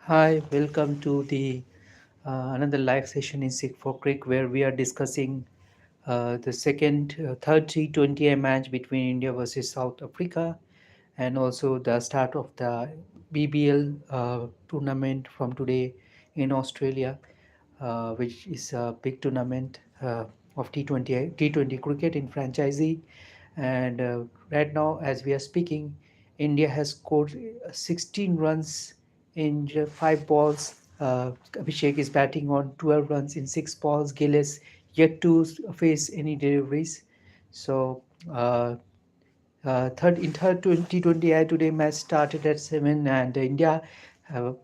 Hi, welcome to the another live session in Sick for Crick where we are discussing the third T20 match between India versus South Africa and also the start of the BBL tournament from today in Australia, which is a big tournament of T20 cricket in franchisee. And right now, as we are speaking, India has scored 16 runs in 5 balls. Abhishek is batting on 12 runs in 6 balls. Gill is yet to face any deliveries. So, third 2020 today match started at 7 and India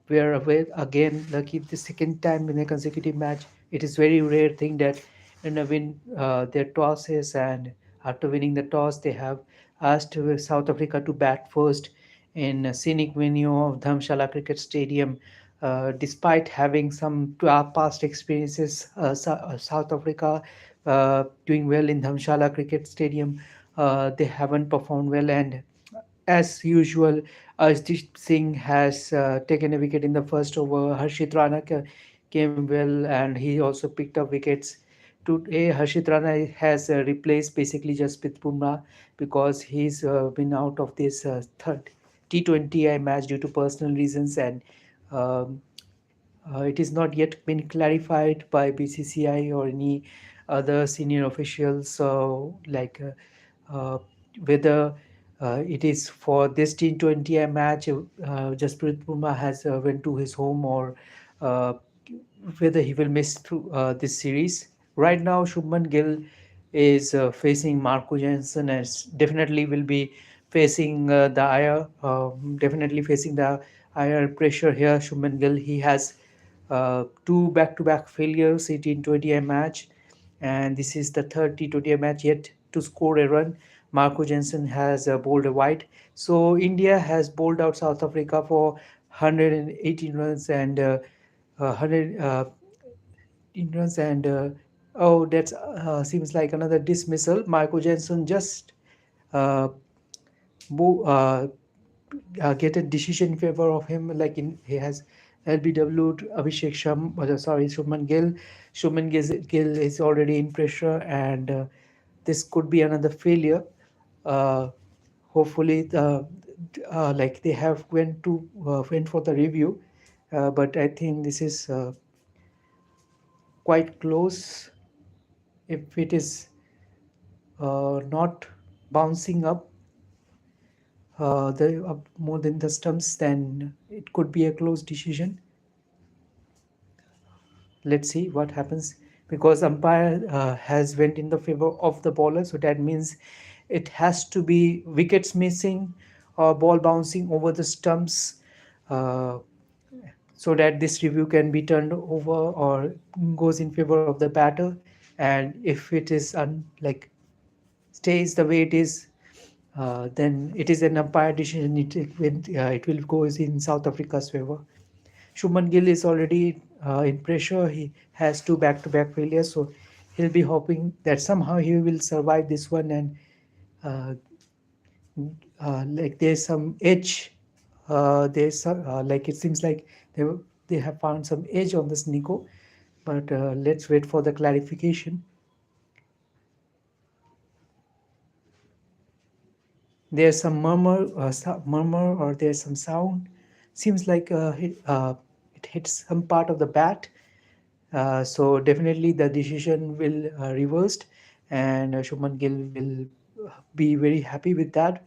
were away again lucky the second time in a consecutive match. It is very rare thing that win their tosses, and after winning the toss they have asked South Africa to bat first in a scenic venue of Dhamshala Cricket Stadium. Despite having some past experiences, South Africa doing well in Dhamshala Cricket Stadium, they haven't performed well, and as usual, Arshdeep Singh has taken a wicket in the first over. Harshit Rana came well, and he also picked up wickets. Today, Harshit Rana has replaced basically Jasprit Bumrah because he's been out of this third T20I match due to personal reasons, and um, it is not yet been clarified by BCCI or any other senior officials, uh, whether it is for this T20 match. Jasprit Bumrah has went to his home, or uh, whether he will miss through this series. Right now, Shubman Gill is facing Marco Jansen, and definitely will be facing the definitely facing the higher pressure here. Shubman Gill, he has two back-to-back failures in T20 match, and this is the third T20 match yet to score a run. Marco Jansen has bowled a wide. So India has bowled out South Africa for 118 runs and 100 runs and oh, that seems like another dismissal. Marco Jansen just uh, bo- uh, get a decision in favor of him. Like he has LBW Abhishek Shubman Gill. Gill is already in pressure, and this could be another failure. Uh, Hopefully, like they have went for the review, but I think this is quite close. If it is not bouncing up up more than the stumps, then it could be a close decision. Let's see what happens, because umpire has went in the favor of the bowler, so that means it has to be wickets missing or ball bouncing over the stumps, uh, so that this review can be turned over or goes in favor of the batter. And if it is like stays the way it is, then it is an umpire decision. It will go in South Africa's favor. Shubman Gill is already in pressure. He has two back-to-back failures, so he'll be hoping that somehow he will survive this one, and uh, like there's some edge. There's like it seems like they have found some edge on this Nico, but let's wait for the clarification. There's some murmur, or there's some sound. Seems like it hits some part of the bat. So definitely the decision will reversed, and Shubman Gill will be very happy with that.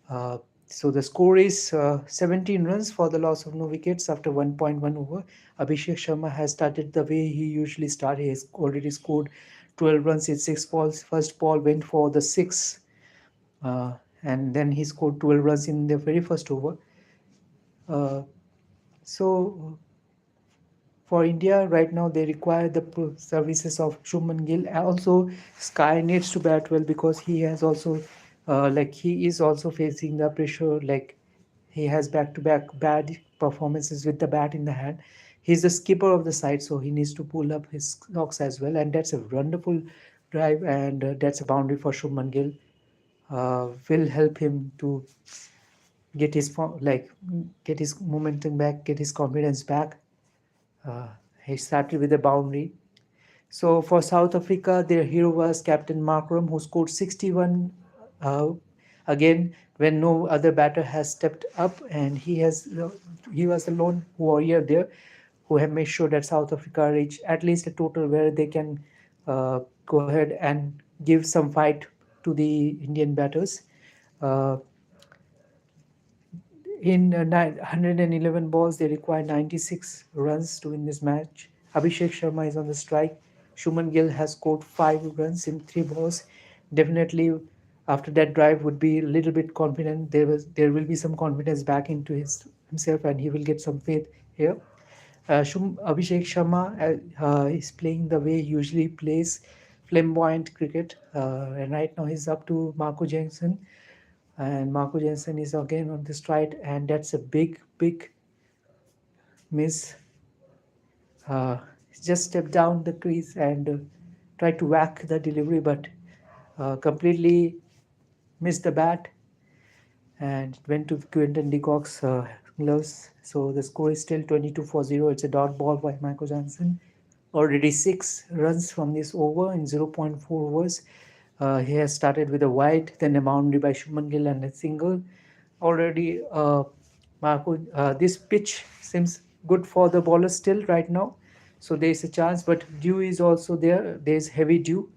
Uh, so the score is 17 runs for the loss of no wickets after 1.1 over. Abhishek Sharma has started the way he usually starts. He has already scored 12 runs in 6 balls. First ball went for the six, uh, and then he scored 12 runs in the very first over. Uh, so for India right now, they require the services of Shubman Gill. Also, Sky needs to bat well because he has also, like he is also facing the pressure. Like he has back-to-back bad performances with the bat in the hand. He's the skipper of the side, so he needs to pull up his socks as well. And that's a wonderful drive, and that's a boundary for Shubman Gill. Will help him to get his get his momentum back, get his confidence back. Uh, he started with a boundary. So for South Africa, their hero was Captain Markram, who scored 61 uh, again when no other batter has stepped up, and he was the lone warrior there who have made sure that South Africa reach at least a total where they can go ahead and give some fight to the Indian batters. Uh, in 111 balls, they require 96 runs to win this match. Abhishek Sharma is on the strike. Shuman Gill has scored 5 runs in 3 balls. Definitely, after that drive, would be a little bit confident. There will be some confidence back into himself, and he will get some faith here. Abhishek Sharma is playing the way he usually plays, flamboyant cricket, and right now he's up to Marco Jensen, and Marco Jensen is again on the stride, and that's a big miss. Uh, just step down the crease and try to whack the delivery, but completely missed the bat and went to Quinton de Kock's gloves. So the score is still 22 for 0. It's a dot ball by Michael Johnson. Already 6 runs from this over in zero point 0.4 overs. He has started with a wide, then a boundary by Shuman Gill and a single. Already, this pitch seems good for the bowlers still right now. So there is a chance, but dew is also there. There is heavy dew,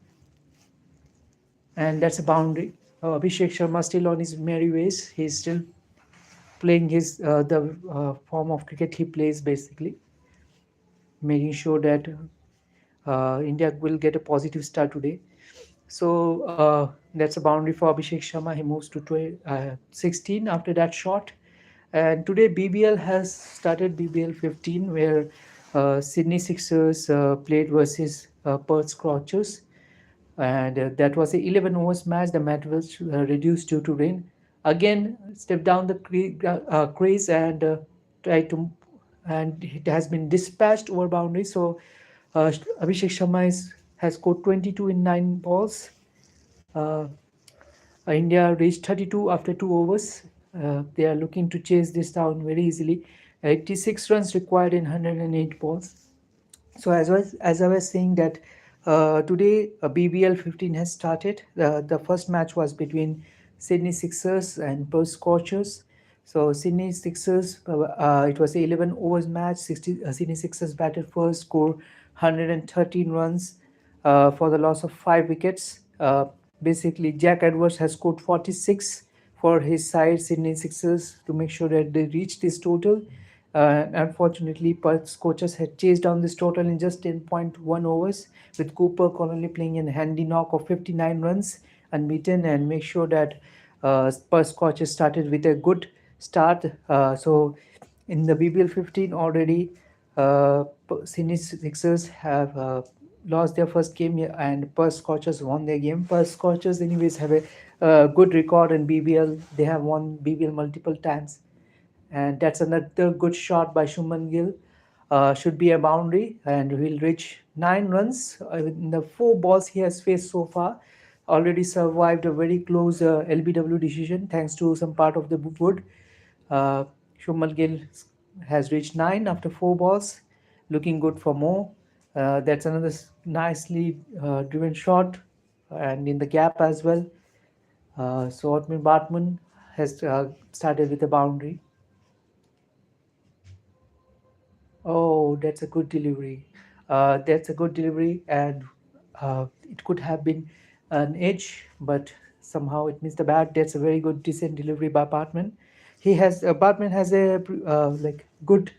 and that's a boundary. Abhishek Sharma still on his merry ways. He's still playing his the form of cricket he plays, basically making sure that India will get a positive start today. So that's a boundary for Abhishek Sharma. He moves to 16 after that shot. And today BBL has started BBL 15, where Sydney Sixers played versus Perth Scorchers, and that was a 11 overs match. The match was reduced due to rain. Again, step down the crease and try to, and it has been dispatched over boundary. So Abhishek Sharma has scored 22 in 9 balls. Uh, India reached 32 after 2 overs. They are looking to chase this down very easily. 86 runs required in 108 balls. So as I was saying that today BBL 15 has started. The first match was between Sydney Sixers and Perth Scorchers. So Sydney Sixers, it was a 11 overs match. Sydney Sixers batted first, scored 113 runs for the loss of 5 wickets. Basically, Jack Edwards has scored 46 for his side, Sydney Sixers, to make sure that they reach this total. Unfortunately, Perth's coaches had chased down this total in just 10.1 overs, with Cooper Connolly playing a handy knock of 59 runs unbeaten, and make sure that Perth's coaches started with a good start. So in the BBL 15 already, Sydney Sixers have lost their first game, and Perth Scorchers won their game. Perth Scorchers, anyways, have a good record in BBL. They have won BBL multiple times, and that's another good shot by Shuman Gill. Should be a boundary, and he'll reach 9 runs in the 4 balls he has faced so far. Already survived a very close LBW decision thanks to some part of the wood. Uh, Shuman Gill has reached 9 after 4 balls, looking good for more. That's another nicely driven shot, and in the gap as well. So Otman Bartman has started with a boundary. Oh, that's a good delivery. That's a good delivery, and it could have been an edge, but somehow it missed the bat. That's a very good, decent delivery by Bartman. Bartman has a like good,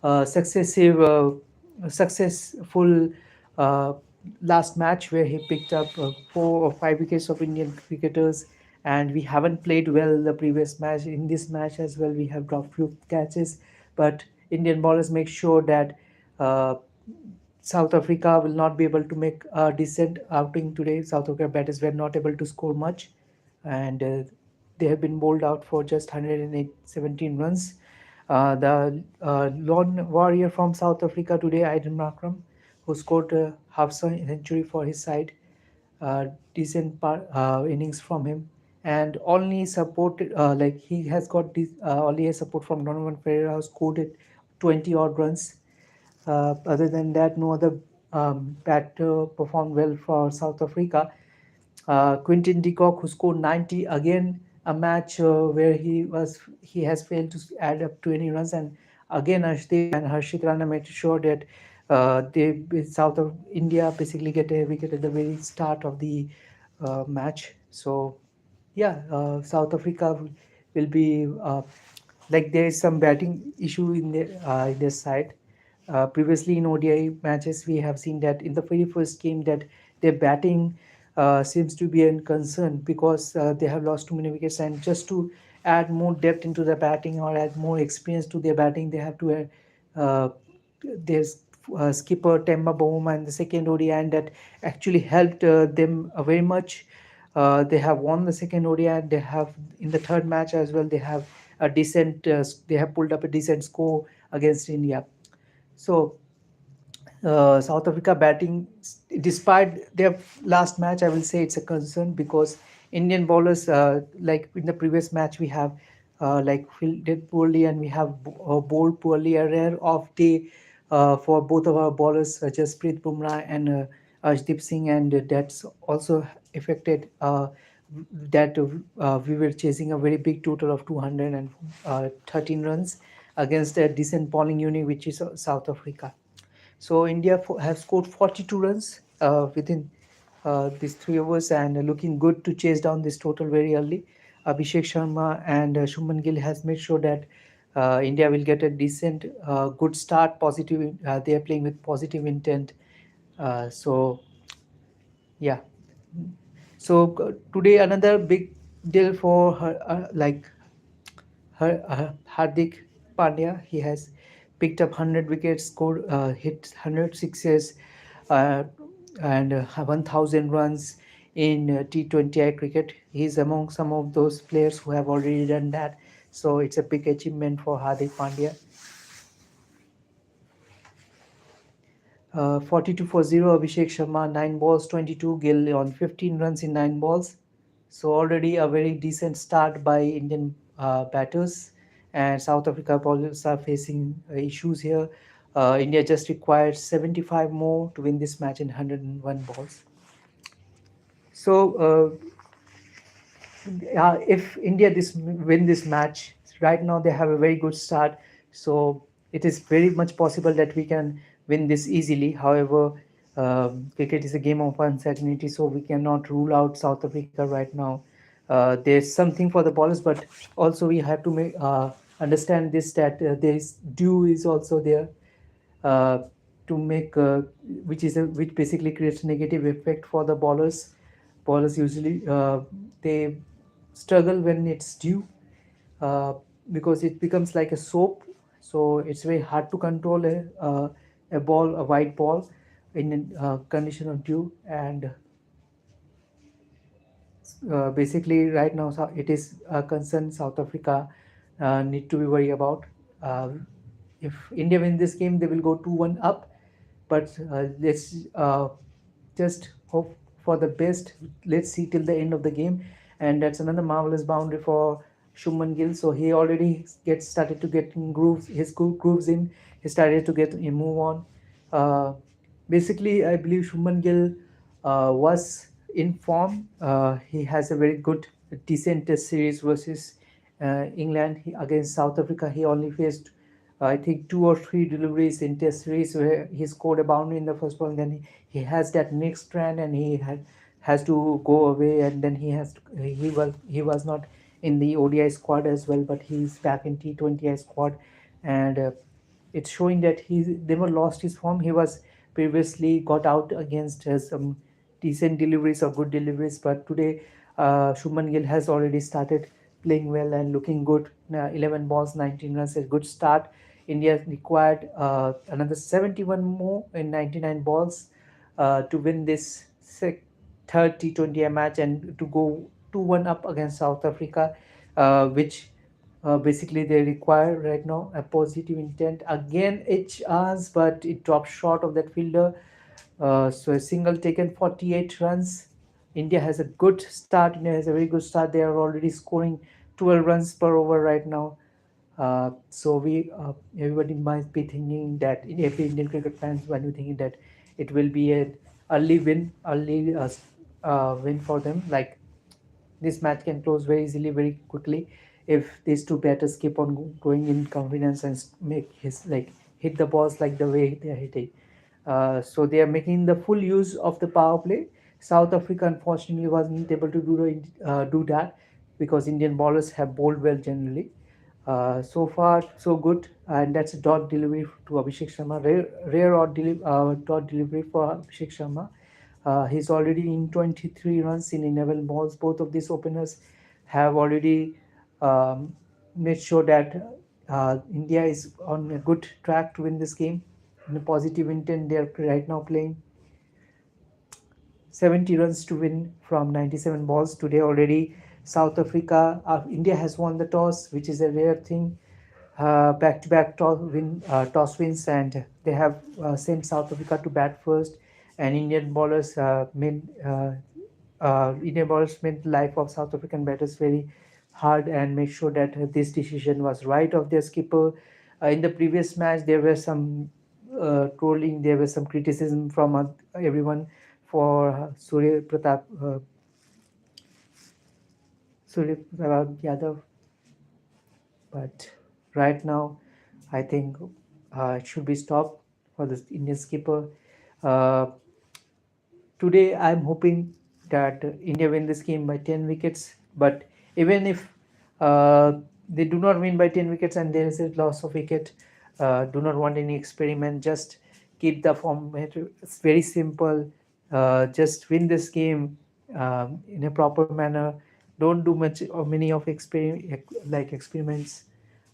successive, successful uh, last match where he picked up 4 or 5 wickets of Indian cricketers, and we haven't played well the previous match. In this match as well, we have dropped few catches, but Indian bowlers make sure that uh, South Africa will not be able to make a decent outing today. South Africa batters were not able to score much, and they have been bowled out for just 117 runs. The lone warrior from South Africa today, Aiden Markram, who scored a half century for his side. Decent innings from him. and only support like he has got this only a support from Donovan Ferreira, who scored it 20 odd runs. Other than that, no other batter performed well for South Africa. Quinton de Kock, who scored 90 again, a match where he has failed to add up 20 runs, and again Arshdeep and Harshit Rana made sure that they South of India basically get a wicket at the very start of the match. So yeah, South Africa will be like there is some batting issue in their side. Previously in ODI matches, we have seen that in the very first game that their batting seems to be a concern because they have lost too many wickets, and just to add more depth into their batting or add more experience to their batting, they have to there's skipper Temba Bowuma in the second ODI, and that actually helped them very much. They have won the second ODI, and they have in the third match as well. They have a decent. They have pulled up a decent score against India. So South Africa batting, despite their last match, I will say it's a concern because Indian bowlers, like in the previous match, we have like fielded poorly and we have bowled poorly. A rare off day for both of our bowlers, Jasprit Bumrah and Arshdeep Singh, and that's also affected that we were chasing a very big total of 213 runs against a decent bowling unit, which is South Africa. So India have scored 42 runs within these 3 overs and looking good to chase down this total very early. Abhishek Sharma and Shubman Gill has made sure that India will get a decent, good start. Positive, they are playing with positive intent. So yeah. So today another big deal for her, Hardik Pandya. He has picked up 100 wickets, scored, hit 100 sixes, uh, and 1,000 runs in T20I cricket. He's among some of those players who have already done that. So it's a big achievement for Hardik Pandya. 42 for 0, Abhishek Sharma, 9 balls, 22, Gill on 15 runs in 9 balls. So already a very decent start by Indian batters, and South Africa bowlers are facing issues here. India just required 75 more to win this match in 101 balls. So if India win this match right now, they have a very good start. So it is very much possible that we can win this easily. However, cricket is a game of uncertainty, so we cannot rule out South Africa right now. There's something for the bowlers, but also we have to understand this that there is dew is also there uh, to make which basically creates negative effect for the bowlers. Bowlers usually they struggle when it's due uh, because it becomes like a soap. So it's very hard to control a ball, a white ball, in condition of dew. And basically right now it is a concern South Africa need to be worried about. Uh, if India win this game, they will go 2-1 up. But let's just hope for the best. Let's see till the end of the game. And that's another marvelous boundary for Shuman Gill. So he already gets started to get in grooves. His grooves in. He started to get a move on. Uh, Basically, I believe Shuman Gill was in form. He has a very good, decent test series versus England. Against South Africa, he only faced, I think, 2 or 3 deliveries in test series where he scored a boundary in the first ball. And then he has that next run, and has to go away, and then he was not in the ODI squad as well, but he's back in T20I squad, and it's showing that he never lost his form. He was previously got out against some decent deliveries or good deliveries, but today Shuman Gill has already started playing well and looking good. 11 balls, 19 runs, a good start. India required another 71 more in 99 balls to win this third T20 match and to go 2-1 up against South Africa, which basically they require right now a positive intent. Again, HRs, but it dropped short of that fielder. So a single taken 48 runs India has a good start. India has a very good start. They are already scoring 12 runs per over right now. So we everybody might be thinking that in every Indian cricket fans might be thinking that it will be an early win for them. Like this match can close very easily, very quickly, if these two batters keep on going in confidence and make his like hit the balls like the way they are hitting. So they are making the full use of the power play. South Africa unfortunately wasn't able to do that because Indian bowlers have bowled well generally. So far, so good, and that's a dot delivery to Abhishek Sharma. Rare dot delivery for Abhishek Sharma. He's already in 23 runs in 11 balls. Both of these openers have already um, made sure that India is on a good track to win this game. In a positive intent, they are right now playing 70 runs to win from 97 balls. Today already, India has won the toss, which is a rare thing. Back-to-back toss wins, and they have sent South Africa to bat first. And Indian bowlers made the life of South African batters very hard and make sure that this decision was right of their skipper. In the previous match, there were some trolling, there was some criticism from everyone for Surya Pratap Yadav, but right now I think it should be stopped for the Indian skipper. Uh, Today I'm hoping that India win this game by 10 wickets. But even if uh, they do not win by 10 wickets and there is a loss of wicket, do not want any experiment. Just keep the format. It's very simple. Just win this game in a proper manner. Don't do much or many of experiments.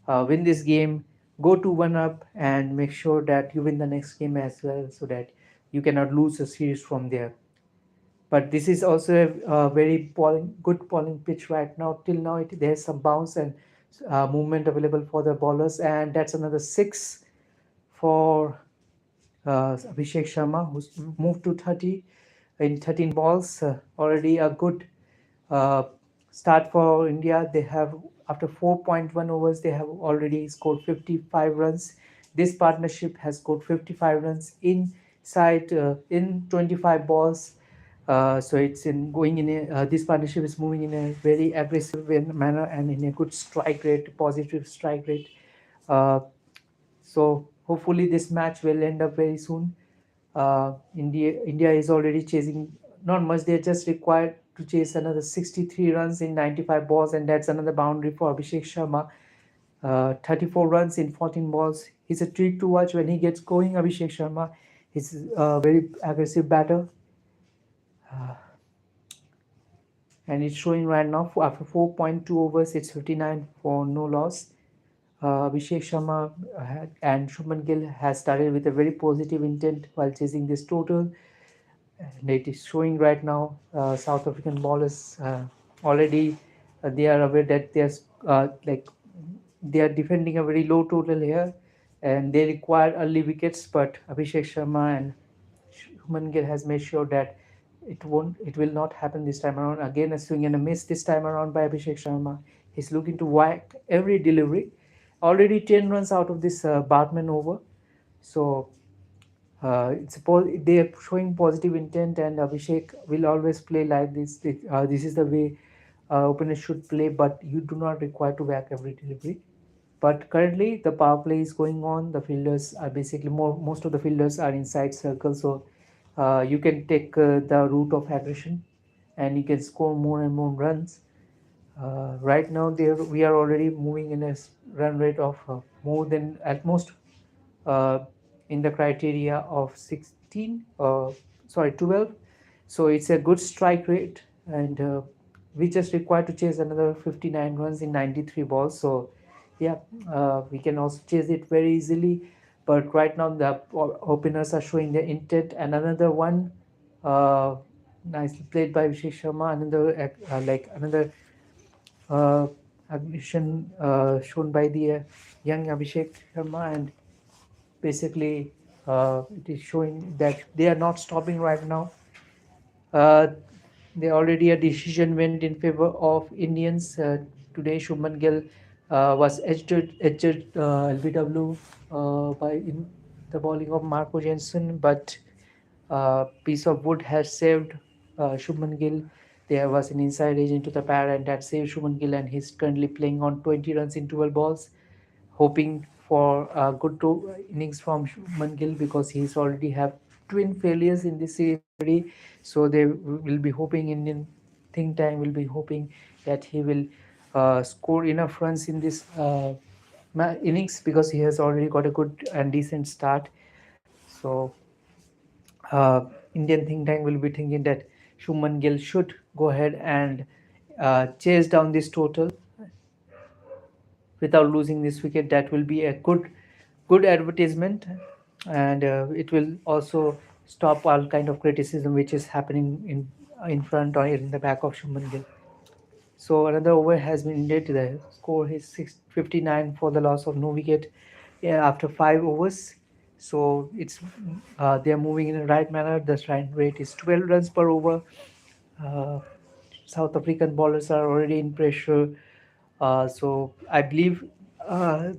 Win this game. Go to one up and make sure that you win the next game as well, so that you cannot lose a series from there. But this is also a very good bowling pitch right now. Till now, there's some bounce and movement available for the bowlers, and that's another six for Abhishek Sharma, who's moved to 30 in 13 balls. Already a good uh, start for India. They have, after 4.1 overs, they have already scored 55 runs. This partnership has scored 55 runs in 25 balls. So it's in going in this partnership is moving in a very aggressive manner and in a good strike rate, positive strike rate. Uh, so hopefully this match will end up very soon. India is already chasing not much. They're just required to chase another 63 runs in 95 balls, and that's another boundary for Abhishek Sharma. 34 runs in 14 balls. He's a treat to watch when he gets going. Abhishek Sharma, he's a very aggressive batter, uh, and it's showing right now after 4.2 overs, it's 59 for no loss. Abhishek Sharma and Shubman Gill has started with a very positive intent while chasing this total, and it is showing right now. South African bowlers already they are aware that they are defending a very low total here, and they require early wickets. But Abhishek Sharma and Shubman Gill has made sure that it will not happen this time around. Again, a swing and a miss this time around by Abhishek Sharma. He's looking to whack every delivery. Already 10 runs out of this Bartman over. So they are showing positive intent, and Abhishek will always play like this. This is the way openers should play, but you do not require to whack every delivery. But currently, the power play is going on. The fielders are basically most of the fielders are inside circle, so you can take the route of aggression, and you can score more and more runs. Right now, there we are already moving in a run rate of more than at most uh, in the criteria of 16 sorry 12. So it's a good strike rate, and we just require to chase another 59 runs in 93 balls. So yeah, we can also chase it very easily. But right now the openers are showing their intent, and another one uh, nicely played by Vishek Sharma, another uh, aggression shown by the young Abhishek Sharma, and basically it is showing that they are not stopping right now. Uh, There already a decision went in favor of Indians. Today, Shubman Gill was edged LBW by in the bowling of Marco Jensen, but piece of wood has saved Shubman Gill. There was an inside edge into the pad and that saved Shubman Gill, and he's currently playing on 20 runs in 12 balls, hoping for a good innings from Shubman Gill because he's already have twin failures in this series already. So they will be hoping, Indian think tank will be hoping that he will score enough runs in this innings because he has already got a good and decent start. So uh, Indian think tank will be thinking that Shuman Gill should go ahead and chase down this total without losing this wicket. That will be a good advertisement, and it will also stop all kind of criticism which is happening in front or in the back of Shuman Gill. So another over has been ended. The score is 659 for the loss of no wicket, yeah, after 5 overs. So they are moving in the right manner. The strike rate is 12 runs per over. Uh, South African bowlers are already in pressure. So I believe uh,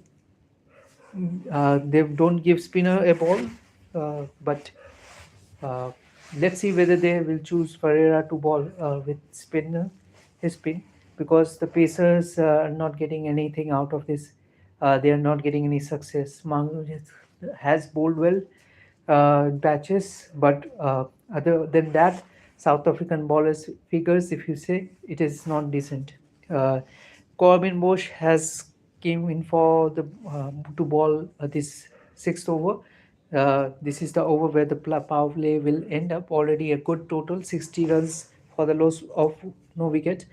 they don't give spinner a ball, but uh, let's see whether they will choose Ferreira to bowl with his spin, because the Pacers are not getting anything out of this. They are not getting any success. Has bowled well batches, but other than that, South African bowlers figures, if you say, it is not decent. Uh, Corbin Bosch has came in for the to bowl this sixth over. This is the over where the power play will end up. Already a good total, 60 runs for the loss of no wicket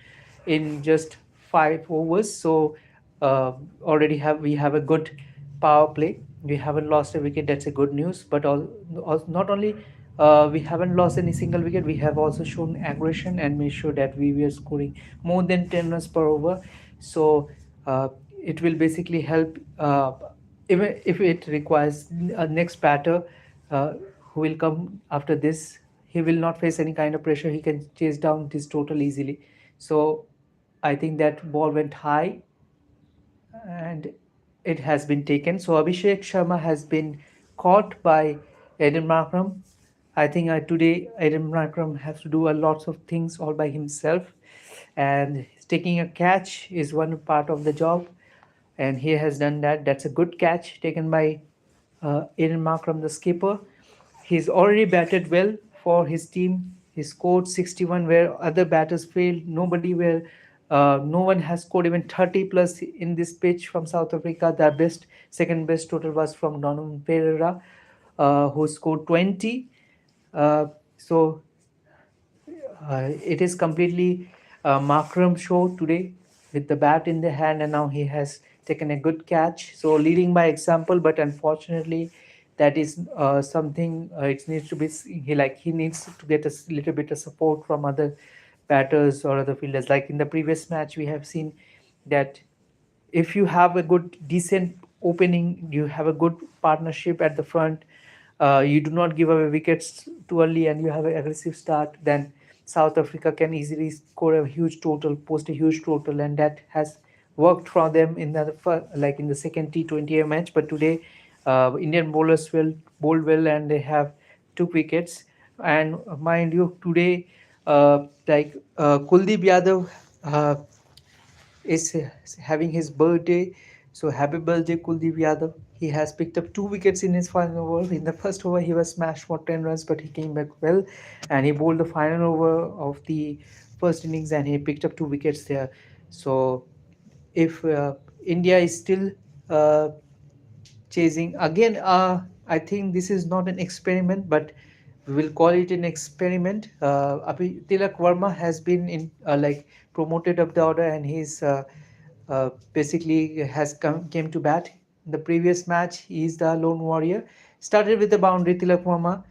in just 5 overs. So uh, already have we have a good power play. We haven't lost a wicket. That's a good news. But not only we haven't lost any single wicket, we have also shown aggression and made sure that we were scoring more than 10 runs per over. So uh, it will basically help. Even if it requires a next batter uh, who will come after this, he will not face any kind of pressure. He can chase down this total easily. So I think that ball went high and it has been taken. So Abhishek Sharma has been caught by Eden Markram. I think today Eden Markram has to do a lots of things all by himself, and taking a catch is one part of the job, and he has done that. That's a good catch taken by Eden Markram, the skipper. He's already batted well for his team. He scored 61 where other batters failed. No one has scored even 30 plus in this pitch from South Africa. The second best total was from Donovan Pereira, who scored 20. Uh, so it is completely Markram show today with the bat in the hand, and now he has taken a good catch. So leading by example, but unfortunately, that is something it needs to be. He needs to get a little bit of support from other batters or other fielders. Like in the previous match, we have seen that if you have a good decent opening, you have a good partnership at the front, you do not give away wickets too early, and you have an aggressive start, then South Africa can easily score a huge total, post a huge total, and that has worked for them in like in the second T20 match. But today Indian bowlers will bowled well and they have took wickets. And mind you, today Kuldeep Yadav uh, is having his birthday. So happy birthday, Kuldeep Yadav. He has picked up 2 wickets in his final over. In the first over, he was smashed for 10 runs, but he came back well, and he bowled the final over of the first innings and he picked up 2 wickets there. So if India is still uh, chasing again, I think this is not an experiment, but we will call it an experiment. Tilak Verma has been promoted up the order, and he's basically has came to bat. In the previous match, he is the lone warrior. Started with the boundary, Tilak Verma.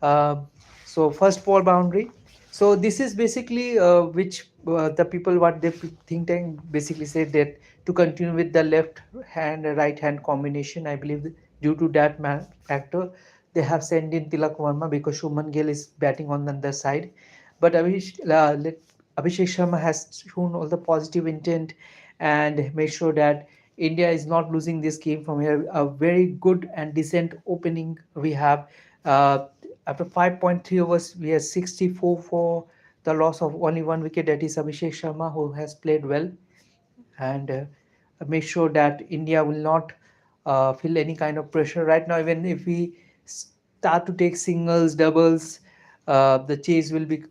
Uh, so first ball boundary. So this is basically which the people what they think tank basically said that to continue with the left hand right hand combination. I believe due to that factor, they have sent in Tilak Verma because Shuman Gill is batting on the other side. But Abhishek Sharma has shown all the positive intent and made sure that India is not losing this game from here. A very good and decent opening we have. Uh, After 5.3 overs, we are 64 for the loss of only one wicket. That is Abhishek Sharma, who has played well and make sure that India will not feel any kind of pressure right now. Even if we start to take singles, doubles, the chase will be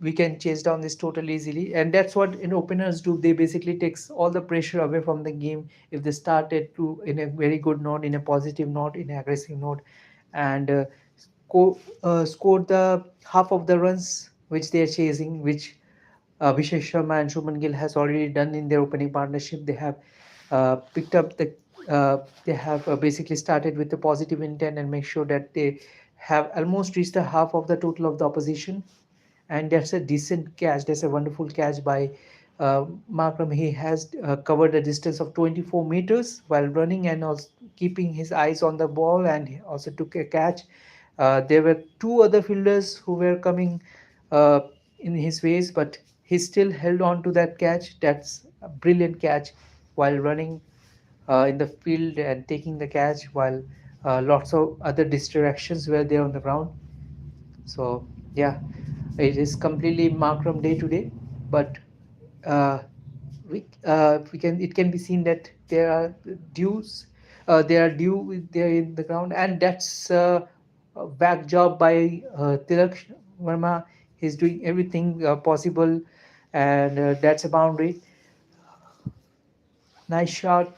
we can chase down this total easily, and that's what in openers do. They basically takes all the pressure away from the game if they started to in a very good note, in a positive note, in an aggressive note, and score the half of the runs which they are chasing, which Abhishek Sharma and Shubman Gill has already done in their opening partnership. They have picked up the they have basically started with the positive intent and make sure that they have almost reached the half of the total of the opposition, and that's a decent catch. That's a wonderful catch by Markram. He has covered a distance of 24 meters while running and also keeping his eyes on the ball, and he also took a catch. There were two other fielders who were coming uh, in his ways, but he still held on to that catch. That's a brilliant catch while running in the field and taking the catch while lots of other distractions were there on the ground. So yeah, it is completely Markram day to day, but uh, we can it can be seen that there are dues, there are due there in the ground, and that's a back job by Tilak Verma. He's doing everything possible, and that's a boundary. Nice shot.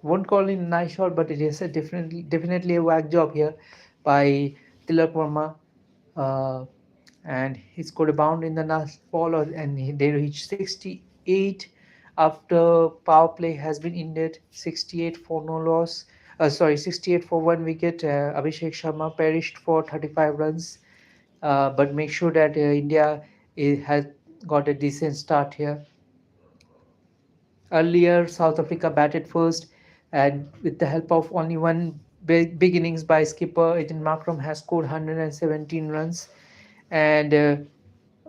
Won't call it a nice shot, but it is a definitely a whack job here by Tilak Verma. Uh, and he scored a bound in the last ball, and they reached 68 after power play has been ended. 68 for no loss. Sorry, 68 for one wicket. Abhishek Sharma perished for 35 runs. But make sure that India has got a decent start here. Earlier, South Africa batted first, and with the help of only one big innings by skipper Eden Markram has scored 117 runs, and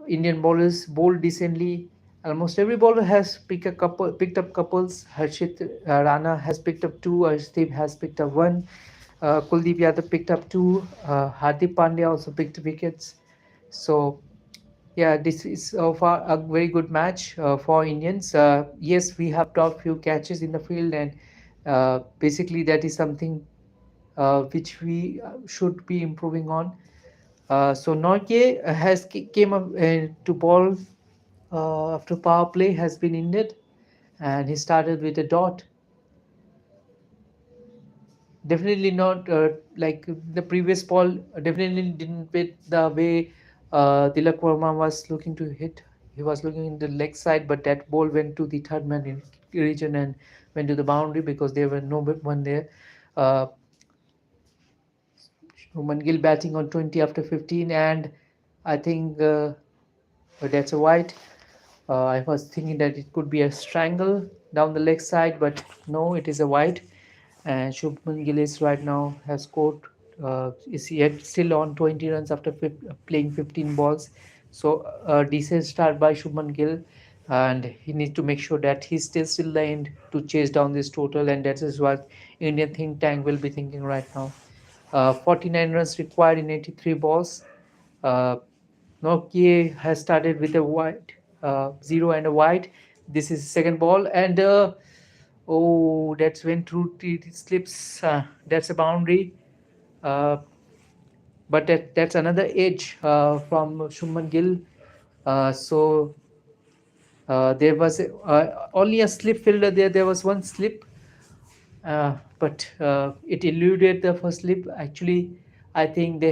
Indian bowlers bowled decently. Almost every bowler has picked up couples. Harshit Rana has picked up two. Arshdeep has picked up one. Kuldeep Yadav picked up two. Hardik Pandya also picked wickets. So yeah, this is so far a very good match for Indians. Yes, we have dropped few catches in the field, and basically that is something which we should be improving on. So Norke has came up to ball after power play has been ended, and he started with a dot. Definitely not like the previous ball. Definitely didn't hit the way Tilak Verma was looking to hit. He was looking in the leg side, but that ball went to the third man in region and went to the boundary because there were no one there. Uh, Shubman Gill batting on 20 after 15, and I think that's a wide. I was thinking that it could be a strangle down the leg side, but no, it is a wide. And Shubman Gill is right now has scored is yet still on 20 runs after playing 15 balls. So a decent start by Shubman Gill, and he needs to make sure that he stays till the end to chase down this total, and that is what Indian think tank will be thinking right now. 49 runs required in 83 balls. Uh, Nokia has started with a wide, zero and a wide. This is second ball, and oh, that's went through the slips. That's a boundary. Uh, but that's another edge from Shuman Gill. So there was only a slip fielder there. There was one slip, but it eluded the first slip. Actually, I think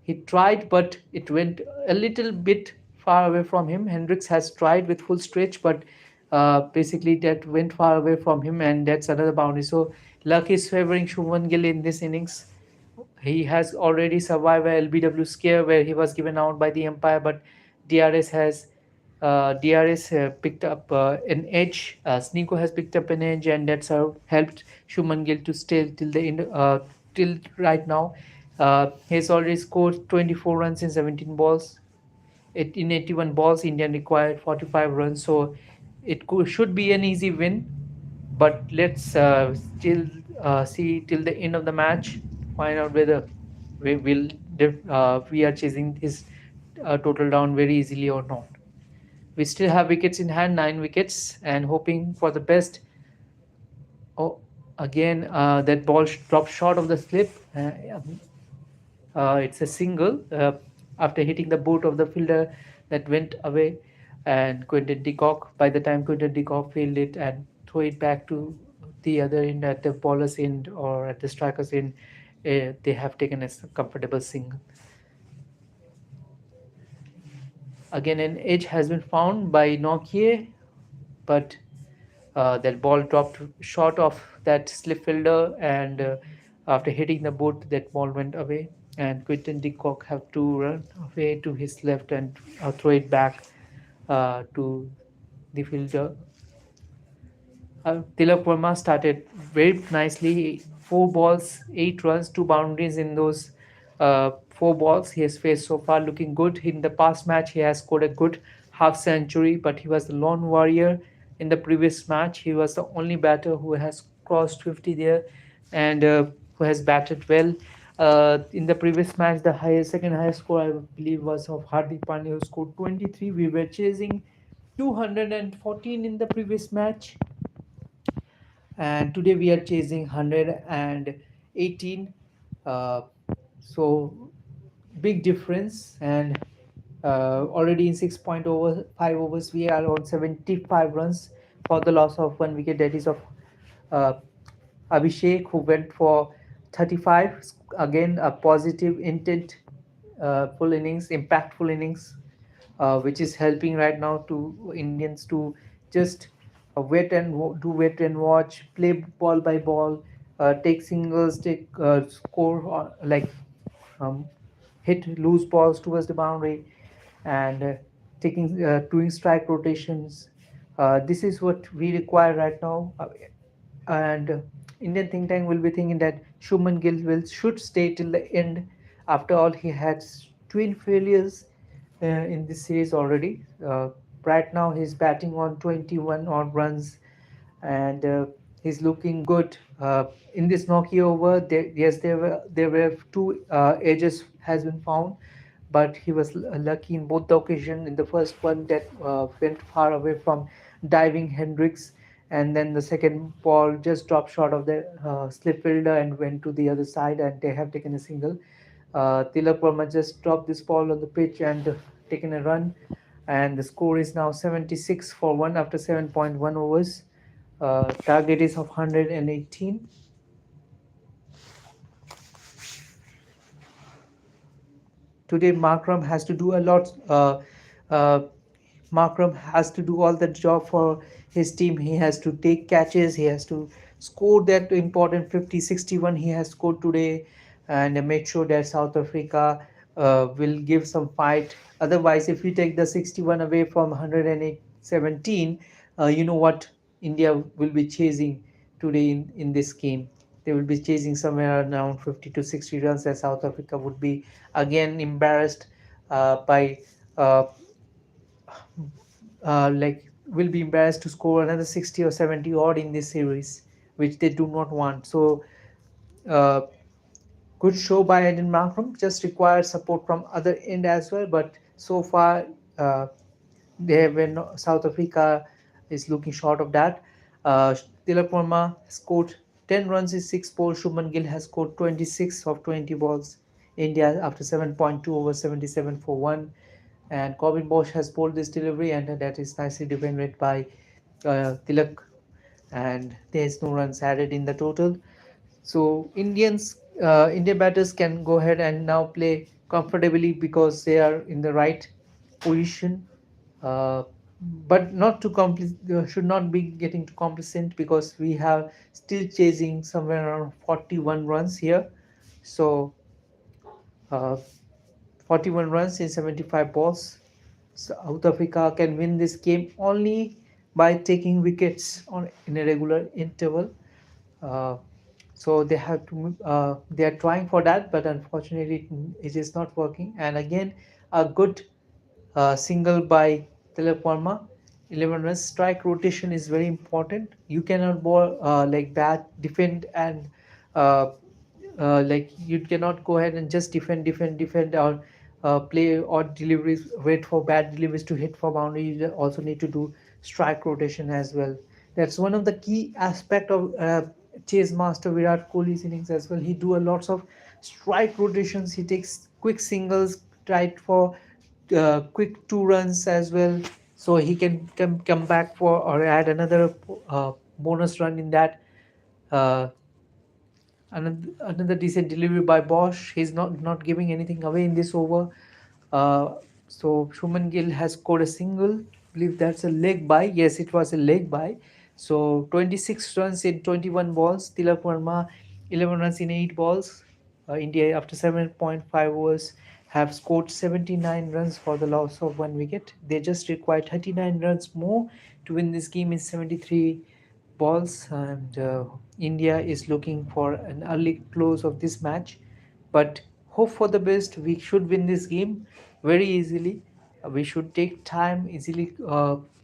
he tried, but it went a little bit far away from him. Hendricks has tried with full stretch, but basically that went far away from him, and that's another boundary. So luck is favoring Shubman Gill in this innings. He has already survived a LBW scare where he was given out by the umpire, but DRS has DRS picked up an edge. Sneeko has picked up an edge, and that's how helped Shuman Gill to stay till the end. Till right now, he has already scored 24 runs in 17 balls. In 81 balls, India required 45 runs, so should be an easy win. But let's still see till the end of the match, find out whether we are chasing this total down very easily or not. We still have wickets in hand, 9 wickets, and hoping for the best. Oh, again, that ball dropped short of the slip. It's a single after hitting the boot of the fielder that went away, and Quinton de Kock. By the time Quinton de Kock fielded it and throw it back to the other end at the bowler's end or at the striker's end, they have taken a comfortable single. Again, an edge has been found by Nokia, but that ball dropped short of that slip fielder, and after hitting the boot, that ball went away. And Quinton de Kock have to run away to his left and throw it back to the fielder. Tilak Verma started very nicely. 4 balls, 8 runs, 2 boundaries in those 4 balls. He has faced so far, looking good. In the past match, he has scored a good half century, but he was the lone warrior in the previous match. He was the only batter who has crossed 50 there, and who has batted well. In the previous match, the second highest score I believe was of Hardik Pandya, who scored 23. We were chasing 214 in the previous match, and today we are chasing 118. uh, so big difference, and already in 6.5 overs we are on 75 runs for the loss of 1 wicket, that is of uh, Abhishek, who went for 35. Again, a positive intent, full innings, impactful innings, which is helping right now to Indians to just do wait and watch, play ball by ball, take singles, take score, like um, hit loose balls towards the boundary, and doing strike rotations. This is what we require right now, and Indian think tank will be thinking that Shuman Gill will should stay till the end. After all, he had twin failures in this series already. Right now, he's batting on 21 odd runs, and he's looking good. In this Nokia over, yes, there were two edges has been found, but he was lucky in both the occasion. In the first one, that went far away from diving Hendricks, and then the second ball just dropped short of the slip fielder and went to the other side, and they have taken a single. Tilak Verma just dropped this ball on the pitch and taken a run, and the score is now 76 for 1 after 7.1 overs. Target is of 118. Today Markram has to do a lot. Uh, Markram has to do all the job for his team. He has to take catches. He has to score that important 50, 61 he has scored today, and make sure that South Africa will give some fight. Otherwise, if we take the 61 away from 117, you know what India will be chasing today in this game. They will be chasing somewhere around 50 to 60 runs, and South Africa would be again embarrassed by like will be embarrassed to score another 60 or 70 odd in this series, which they do not want. So uh, good show by Eden Markram, just requires support from other end as well, but so far uh, they have been, South Africa is looking short of that. uh, Tilak Verma scored 10 runs in 6 balls. Shubman Gill has scored 26 of 20 balls. India after 7.2 over 77 for 1, and Corbin Bosch has bowled this delivery, and that is nicely defended by Tilak, and there is no runs added in the total. So Indian batters can go ahead and now play comfortably because they are in the right position, uh, but not to should not be getting too complacent, because we have still chasing somewhere around 41 runs here. So uh, 41 runs in 75 balls. South Africa can win this game only by taking wickets on in a regular interval. Uh, so they are trying for that, but unfortunately it is not working. And again, a good single by Tilak Verma, 11 runs. Strike rotation is very important. You cannot ball like bat, defend, and uh, like you cannot go ahead and just defend, or play odd deliveries, wait for bad deliveries to hit for boundary. You also need to do strike rotation as well. That's one of the key aspect of chase master Virat Kohli's innings as well. He do a lots of strike rotations. He takes quick singles, tried for quick 2 runs as well, so he can come back for or add another bonus run in that. Uh, another decent delivery by Bosch. He's not giving anything away in this over. Uh, so Shuman Gill has scored a single. Believe that's a leg by. Yes, it was a leg by. So 26 runs in 21 balls. Tilak Verma 11 runs in 8 balls. India after 7.5 overs have scored 79 runs for the loss of 1 wicket. They just require 39 runs more to win this game in 73 balls, and India is looking for an early close of this match, but hope for the best. We should win this game very easily. We should take time easily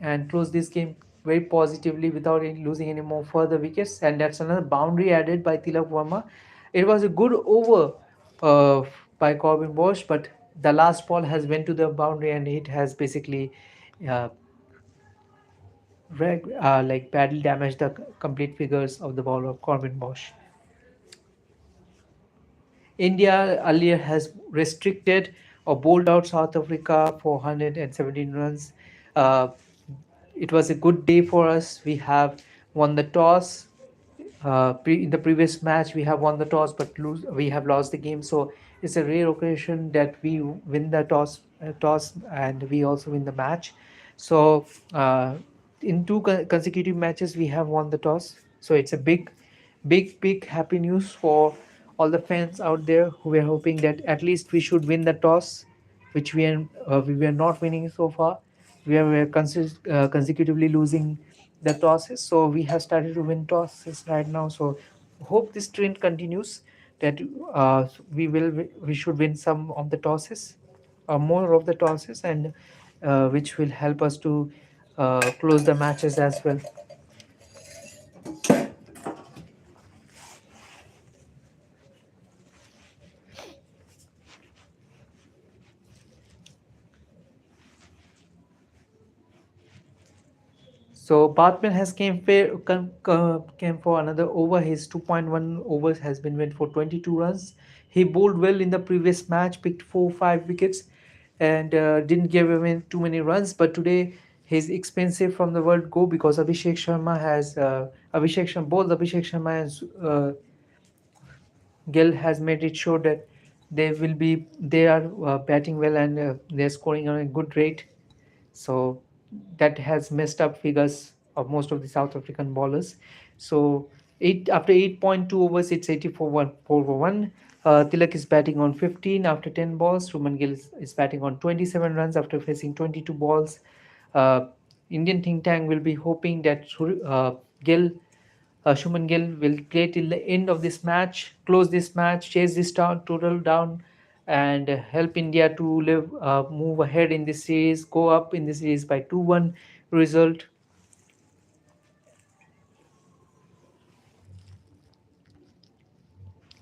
and close this game very positively without losing any more further wickets. And that's another boundary added by Tilak Verma. It was a good over uh, by Corbin Bosch, but the last ball has went to the boundary and it has basically uh, like badly damaged the complete figures of the ball of Corbin Bosch. India earlier has restricted or bowled out South Africa for 117 runs. Uh, it was a good day for us. We have won the toss. In the previous match, we have won the toss, but we have lost the game. So it's a rare occasion that we win the toss, and we also win the match. So in two consecutive matches, we have won the toss. So it's a big happy news for all the fans out there who were hoping that at least we should win the toss, which we were not winning so far. We were consecutively losing the tosses, so we have started to win tosses right now. So hope this trend continues, that we should win some of the tosses, more of the tosses, and which will help us to close the matches as well. So Batman has came for another over. His 2.1 overs has been went for 22 runs. He bowled well in the previous match, picked 4 5 wickets, and didn't give away too many runs. But today he's expensive from the word go, because both Abhishek Sharma and Gill has made it sure that they are batting well, and they're scoring on a good rate. So that has messed up figures of most of the South African bowlers. So after 8.2 overs, it's 84 1 4 over 1. Tilak is batting on 15 after 10 balls. Ruman Gill is batting on 27 runs after facing 22 balls. Uh, Indian think tank will be hoping that Gill Shuman Gill will play till the end of this match, close this match, chase this total down, and help India to move ahead in this series, go up in this series by 2-1 result.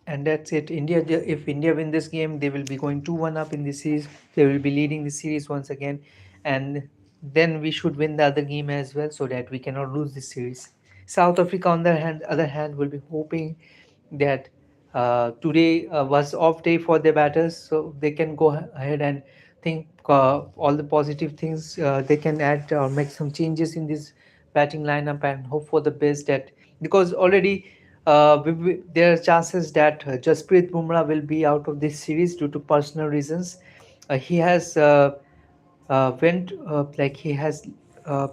And that's it. If India win this game, they will be going 2-1 up in this series. They will be leading the series once again, and then we should win the other game as well, so that we cannot lose this series. South Africa, on the other hand, will be hoping that today was off day for their batters, so they can go ahead and think all the positive things. They can add or make some changes in this batting lineup and hope for the best. That because already there are chances that Jasprit Bumrah will be out of this series due to personal reasons. He has went like uh,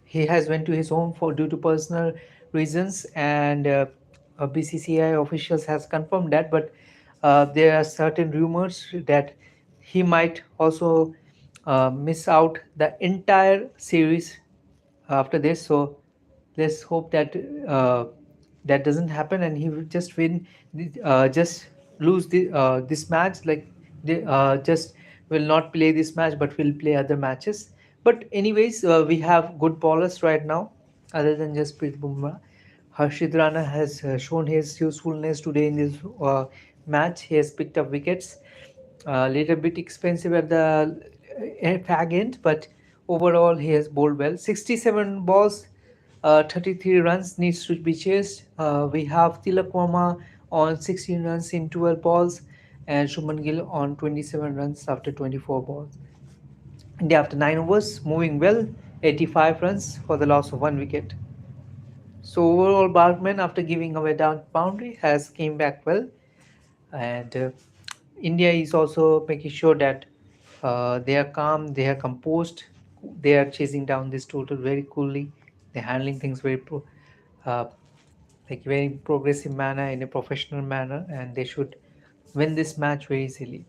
he has went to his home for due to personal reasons, and BCCI officials has confirmed that. But there are certain rumors that he might also miss out the entire series after this. So let's hope that that doesn't happen, and he will just just lose this match, like just will not play this match, but will play other matches. But anyways, we have good bowlers right now, other than just Preet Bumrah. Harshit Rana has shown his usefulness today in this match. He has picked up wickets. A little bit expensive at the fag end, but overall he has bowled well. 67 balls, 33 runs needs to be chased. We have Tilak Verma on 16 runs in 12 balls, and Shubman Gill on 27 runs after 24 balls. India after 9 overs, moving well, 85 runs for the loss of 1 wicket. So overall, Barkman, after giving away down boundary, has came back well, and India is also making sure that they are calm, they are composed, they are chasing down this total very coolly. They're handling things uh, very progressive manner, in a professional manner, and they should win this match very easily.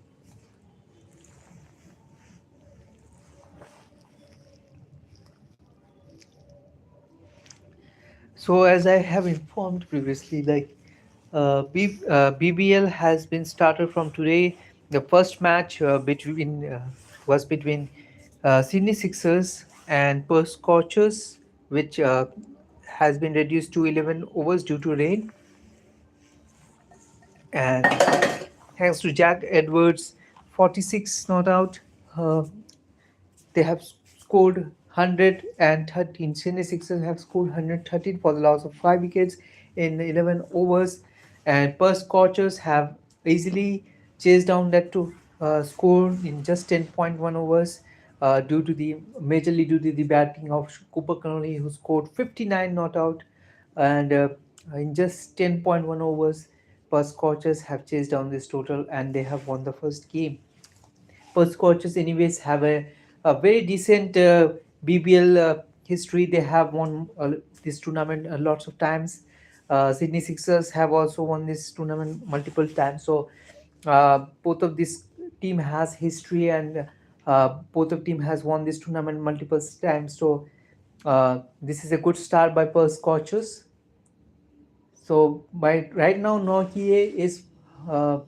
So as I have informed previously, BBL has been started from today. The first match was between Sydney Sixers and Perth Scorchers, which has been reduced to 11 overs due to rain. And thanks to Jack Edwards, 46 not out. Uh, they have scored 113. Sydney Sixers have scored 113 for the loss of 5 wickets in 11 overs. And Perth Scorchers have easily chased down that to score in just 10.1 overs majorly due to the batting of Cooper Connolly, who scored 59 not out. And in just 10.1 overs, Perth Scorchers have chased down this total and they have won the first game. Perth coaches, anyways, have a very decent BBL history. They have won this tournament lots of times. Sydney Sixers have also won this tournament multiple times. So both of this team has history, and both of team has won this tournament multiple times. So this is a good start by Perth coaches. So by right now, Nokia is uh,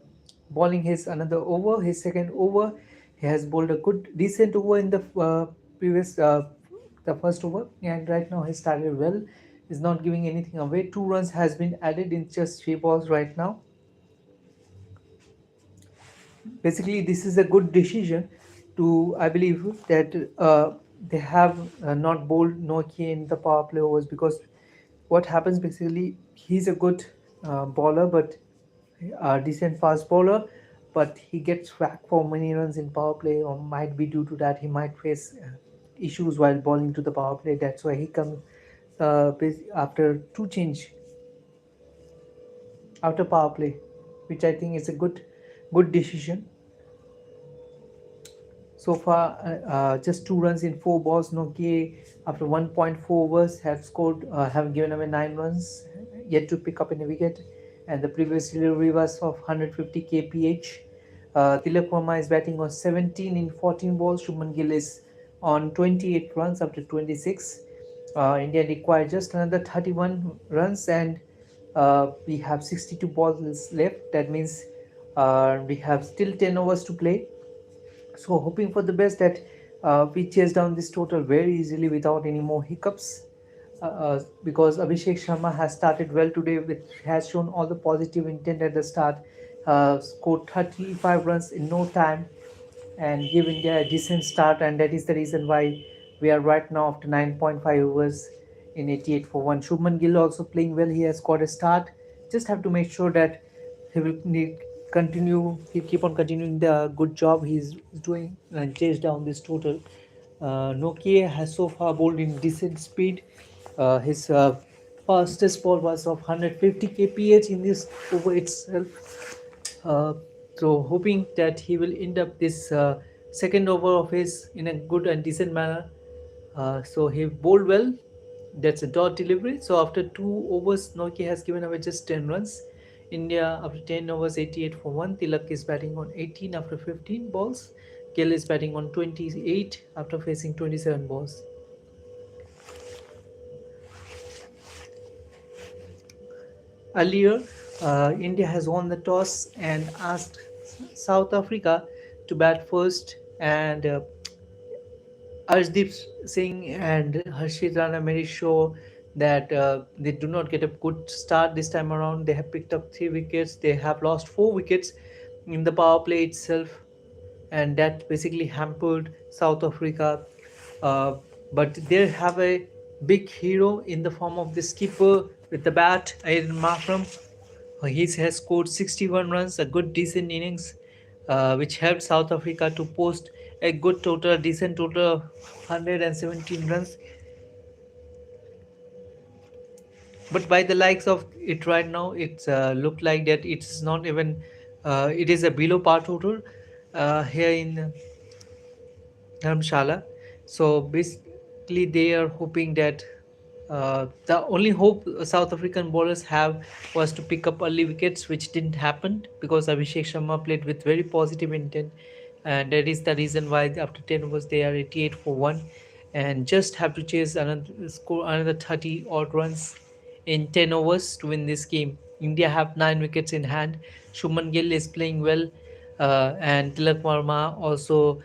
bowling his another over, his second over. He has bowled a good, decent over in the the first over, and right now he started well. Is not giving anything away. 2 runs has been added in just 3 balls right now. Basically, this is a good decision. To I believe that they have not bowled Nokia in the power play overs, because what happens basically, he's a good bowler, but a decent fast bowler, but he gets whacked for many runs in power play, or might be due to that he might face issues while bowling to the power play. That's why he comes after two change after power play, which I think is a good decision. So far, just 2 runs in 4 balls. Nokia, after 1.4 overs, have given away 9 runs, yet to pick up any wicket. And the previous delivery was of 150 kph. Tilak Verma is batting on 17 in 14 balls. Shubman Gill is on 28 runs after 26. India required just another 31 runs, and we have 62 balls left. That means we have still 10 overs to play. So hoping for the best that we chase down this total very easily without any more hiccups. Because Abhishek Sharma has started well today, with has shown all the positive intent at the start. Scored 35 runs in no time and give India a decent start, and that is the reason why we are right now after 9.5 overs in 88 for 1. Shubman Gill also playing well. He has got a start. Just have to make sure that he will he keep on continuing the good job he's doing and chase down this total. Nokia has so far bowled in decent speed. His fastest ball was of 150 kph in this over itself. Uh, so hoping that he will end up this second over of his in a good and decent manner. So he bowled well. That's a dot delivery. So after 2 overs, Nokia has given away just 10 runs. India after 10 overs, 88 for 1. Tilak is batting on 18 after 15 balls. Gill is batting on 28 after facing 27 balls. Earlier, India has won the toss and asked South Africa to bat first and Arshdeep Singh and Harshit Rana made it sure that they do not get a good start this time around. They have picked up 3 wickets. They have lost 4 wickets in the power play itself, and that basically hampered South Africa. Uh, but they have a big hero in the form of the skipper with the bat, Aiden Markram. He has scored 61 runs, a good decent innings, which helped South Africa to post a good total, decent total of 117 runs. But by the likes of it right now, it's looked like that it's not even, it is a below par total here in Dharamshala. So basically, they are hoping that the only hope South African bowlers have was to pick up early wickets, which didn't happen because Abhishek Sharma played with very positive intent, and that is the reason why after 10 overs they are 88 for one, and just have to chase another score another 30 odd runs in 10 overs to win this game. India have 9 wickets in hand. Shuman Gill is playing well, and Tilak Varma also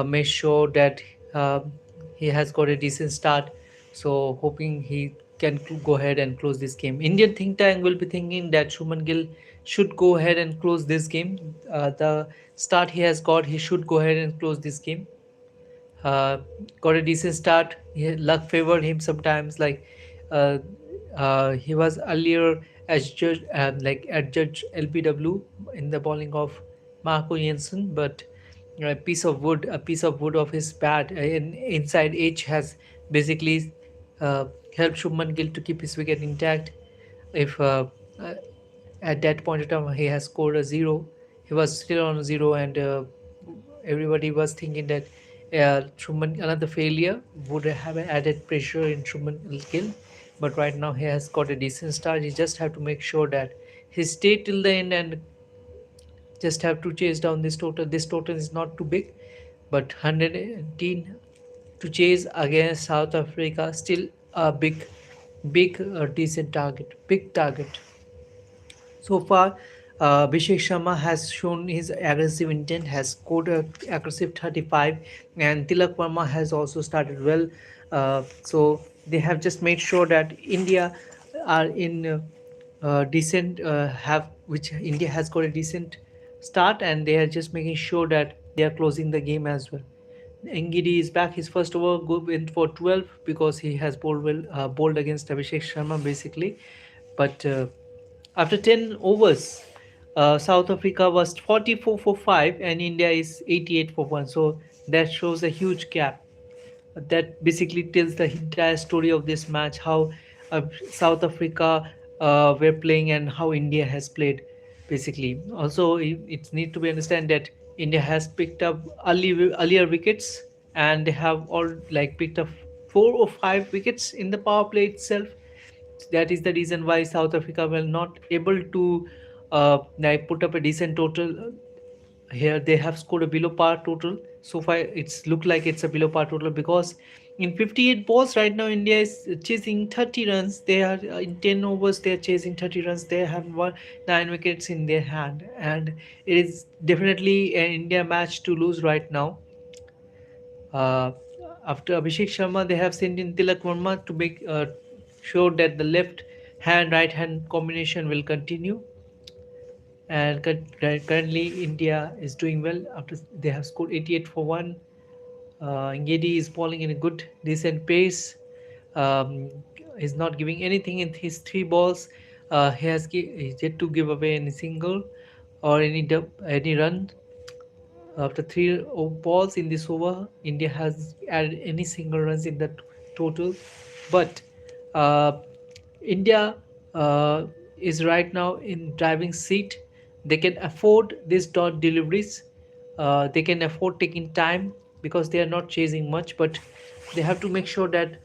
made sure that uh, he has got a decent start. So hoping he can go ahead and close this game. Indian think tank will be thinking that Shuman Gill should go ahead and close this game. The start he has got, he should go ahead and close this game. uh, got a decent start. Luck favored him sometimes. Like uh, he was earlier as judge, like at Judge LPW in the bowling of Marco Jensen, but a piece of wood of his bat in inside edge has basically uh, helped Shubman Gill to keep his wicket intact. If uh, at that point of time he has scored a zero, he was still on zero, and everybody was thinking that Truman, another failure would have added pressure in Truman Gill. But right now he has got a decent start. He just have to make sure that he stay till the end and just have to chase down this total. This total is not too big, but 118 to chase against South Africa, still a big decent target, big target. So far, Abhishek Sharma has shown his aggressive intent, has scored a aggressive 35, and Tilak Verma has also started well. So they have just made sure that India are in decent have which India has got a decent start, and they are just making sure that they are closing the game as well. Ngidi is back. His first over went for 12 because he has bowled well, bowled against Abhishek Sharma basically. But after 10 overs, South Africa was 44 for 5 and India is 88 for 1. So that shows a huge gap. That basically tells the entire story of this match, how South Africa were playing and how India has played basically. Also, it needs to be understand that India has picked up earlier wickets, and they have all like picked up 4 or 5 wickets in the power play itself. That is the reason why South Africa were not able to like put up a decent total. Here they have scored a below par total. So far, it's looked like it's a below par total because in 58 balls right now, India is chasing 30 runs. They are in 10 overs. They are chasing 30 runs. They have 9 wickets in their hand, and it is definitely an India match to lose right now. Uh, After Abhishek Sharma, they have sent in Tilak Verma to make sure that the left hand right hand combination will continue. And currently, India is doing well after they have scored 88 for 1. Ngedi is bowling in a good, decent pace. Um, he's not giving anything in his 3 balls. He's yet to give away any single or any run. After 3 balls in this over, India has added any single runs in the total. But uh, India is right now in driving seat. They can afford these dot deliveries. They can afford taking time because they are not chasing much, but they have to make sure that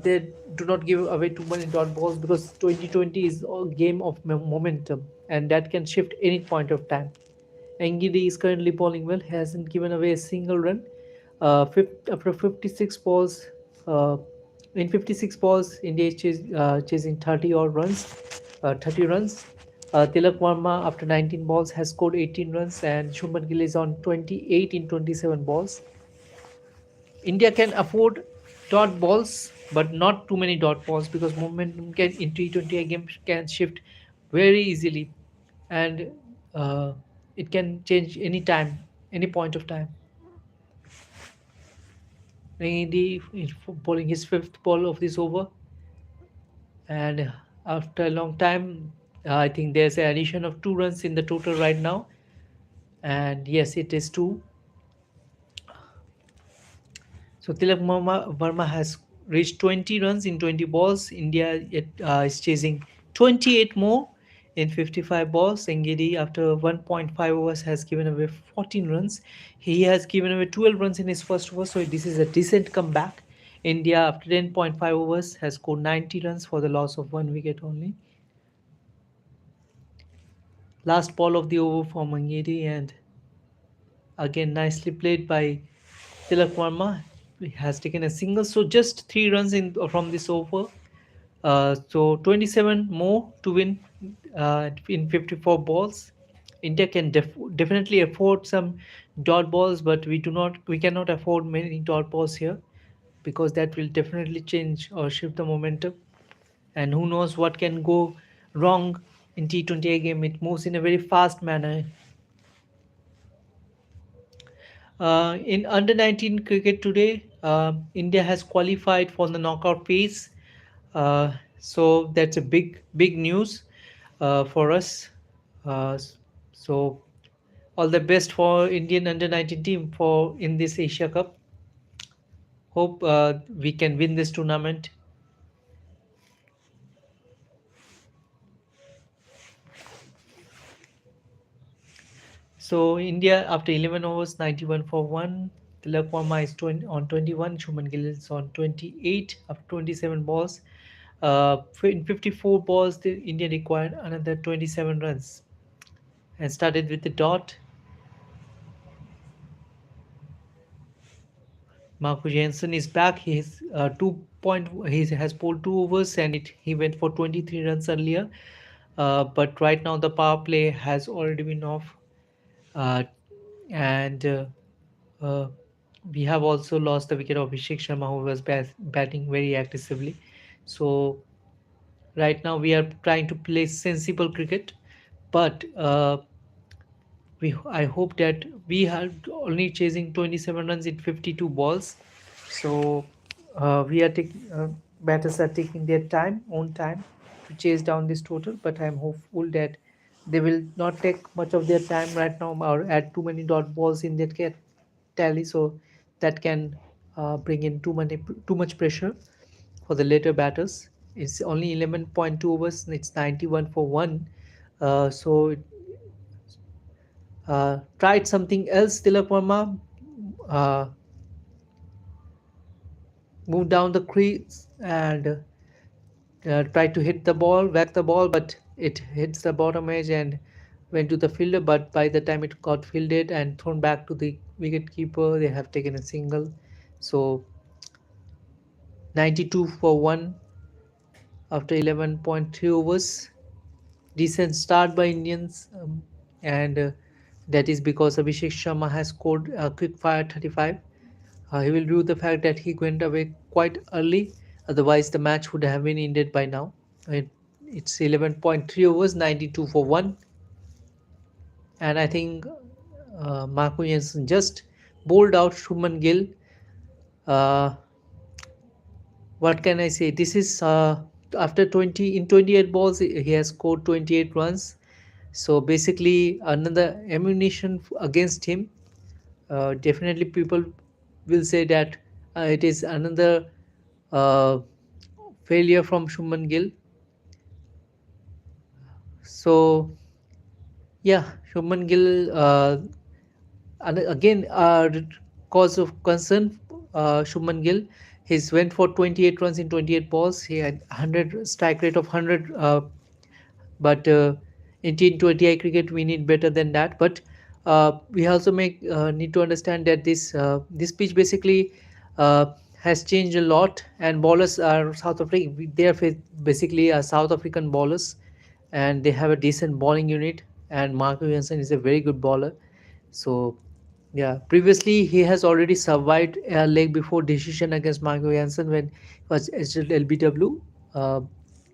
they do not give away too many dot balls because 2020 is a game of momentum, and that can shift any point of time. Ngidi is currently bowling well. He hasn't given away a single run. After 56 balls, uh, in 56 balls, India is chasing 30 odd runs, 30 runs. Tilak Varma, after 19 balls, has scored 18 runs, and Shubman Gill is on 28 in 27 balls. India can afford dot balls, but not too many dot balls because momentum can in T20 game can shift very easily, and uh, it can change any time, any point of time. Indy is bowling his fifth ball of this over, and after a long time, I think there's an addition of 2 runs in the total right now, and yes, it is two. So Tilak Verma has reached 20 runs in 20 balls. India is chasing 28 more in 55 balls. Engedi, after 1.5 overs, has given away 14 runs. He has given away 12 runs in his first over, so this is a decent comeback. India, after 10.5 overs, has scored 90 runs for the loss of 1 wicket only. Last ball of the over for Mangedi, and again nicely played by Tilak Verma. He has taken a single, so just 3 runs in from this over. So 27 more to win in 54 balls. India can definitely afford some dot balls, but we cannot afford many dot balls here because that will definitely change or shift the momentum. And who knows what can go wrong in T20 game? It moves in a very fast manner. In under 19 cricket today, India has qualified for the knockout phase. So that's a big news for us. So all the best for Indian under 19 team for in this Asia Cup. Hope we can win this tournament. So India, after 11 overs, 91 for 1. Tilak Verma is 21. Shuman Gill is on 28 after 27 balls. In 54 balls, the India required another 27 runs and started with the dot. Marco Jansen is back. He has bowled 2 overs, and he went for 23 runs earlier. But right now the power play has already been off, uh, and uh, we have also lost the wicket of Abhishek Sharma, who was batting very aggressively. So right now we are trying to play sensible cricket, but I hope that we are only chasing 27 runs in 52 balls. So we are taking batters are taking their own time to chase down this total. But I'm hopeful that they will not take much of their time right now or add too many dot balls in that tally. So that can bring in too much pressure for the later batters. It's only 11.2 overs. It's 91 for one. So tried something else. Tilak Verma uh, moved down the crease and tried to hit the ball, whack the ball, but it hits the bottom edge and went to the fielder. But by the time it got fielded and thrown back to the wicket keeper, they have taken a single. So 92 for 1 after 11.3 overs. Decent start by Indians, and that is because Abhishek Sharma has scored a quick fire 35. He will rue the fact that he went away quite early, otherwise, the match would have been ended by now. It, it's 11.3 overs, 92 for 1, and I think Marco Jensen just bowled out Shuman Gill. Uh, what can I say? This is after 28 balls, he has scored 28 runs. So basically, another ammunition against him. Definitely, people will say that it is another uh, failure from Shuman Gill. So yeah, Shuman Gill and again cause of concern. Shuman Gill, he's went for 28 runs in 28 balls. He had 100 strike rate of 100. But in T20I cricket, we need better than that. But we also need to understand that this pitch basically has changed a lot, and ballers are South African. They are basically South African bowlers, and they have a decent bowling unit. And Marco Jansen is a very good bowler. So yeah, previously he has already survived a leg before decision against Marco Jansen when he was LBW. Uh,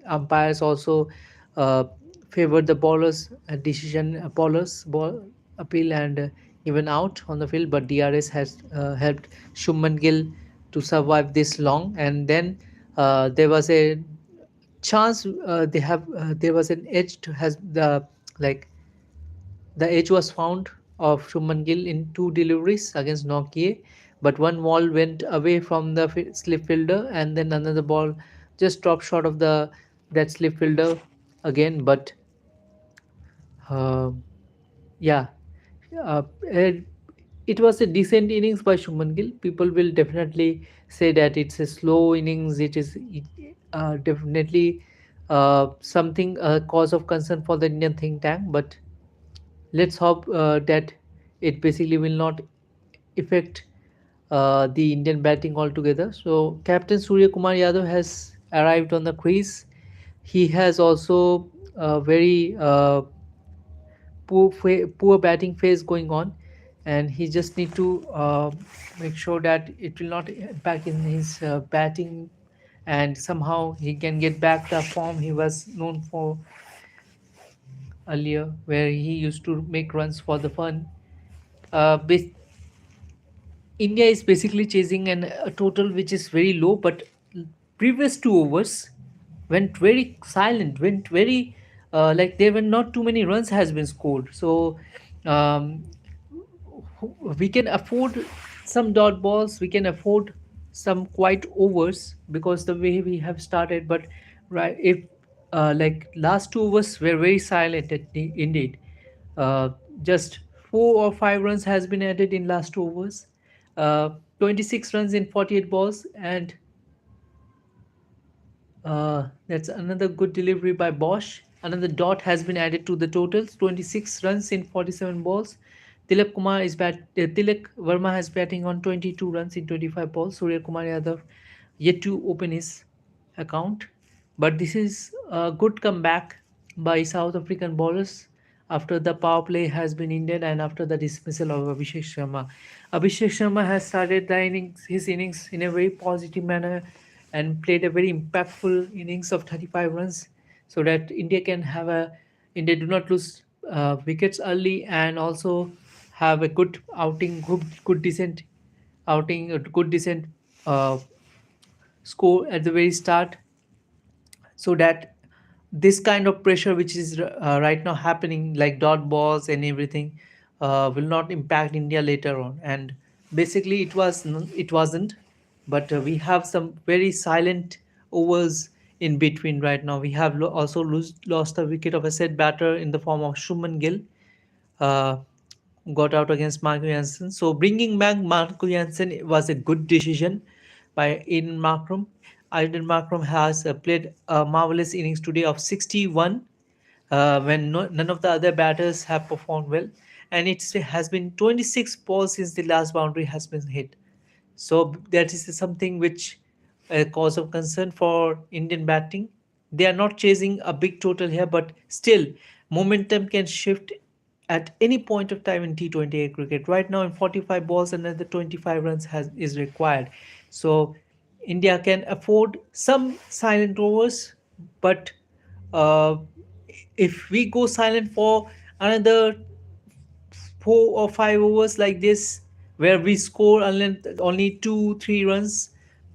Umpires also uh, favored the bowlers decision bowlers ball appeal and even out on the field, but DRS has helped Shuman Gill to survive this long. And then there was a chance there was an edge to has like the edge was found of Shuman Gill in two deliveries against Nokia, but one ball went away from the slip fielder, and then another ball just dropped short of the that slip fielder again. But uh, yeah, it, it was a decent innings by Shuman Gill. People will definitely say that it's a slow innings. Definitely something cause of concern for the Indian think tank, but let's hope that it basically will not affect the Indian batting altogether. So Captain Surya Kumar Yadav has arrived on the crease. He has also a very poor batting phase going on, and he just need to make sure that it will not impact in his batting, and somehow he can get back the form he was known for earlier, where he used to make runs for the fun. Uh, bas- India is basically chasing a total which is very low, but previous 2 overs went very silent, went very like there were not too many runs has been scored. So um, we can afford some dot balls, we can afford some quiet overs because the way we have started. But right, if like last 2 overs were very silent indeed. uh, just 4 or 5 runs has been added in last 2 overs. 26 runs in 48 balls, and that's another good delivery by Bosch. Another dot has been added to the totals. 26 runs in 47 balls. Tilak Verma has batting on 22 runs in 25 balls. Surya Kumar Yadav yet to open his account. But this is a good comeback by South African bowlers after the power play has been ended and after the dismissal of Abhishek Sharma. Abhishek Sharma has started his innings in a very positive manner and played a very impactful innings of 35 runs so that India do not lose wickets early and also have a good outing, good decent outing, a good decent uh, score at the very start, so that this kind of pressure which is right now happening like dot balls and everything will not impact India later on. And basically it wasn't, but we have some very silent overs in between. Right now we have lost a wicket of a set batter in the form of Shuman Gill. uh, got out against Marco Jansen. So bringing back Marco Jansen was a good decision by Aiden Markram. Aiden Markram has played a marvelous innings today of 61 when none of the other batters have performed well. And it has been 26 balls since the last boundary has been hit. So that is something which a cause of concern for Indian batting. They are not chasing a big total here, but still momentum can shift at any point of time in T20 cricket. Right now in 45 balls, another 25 runs is required. So India can afford some silent overs, but uh, if we go silent for another 4 or 5 overs like this where we score only 2 3 runs,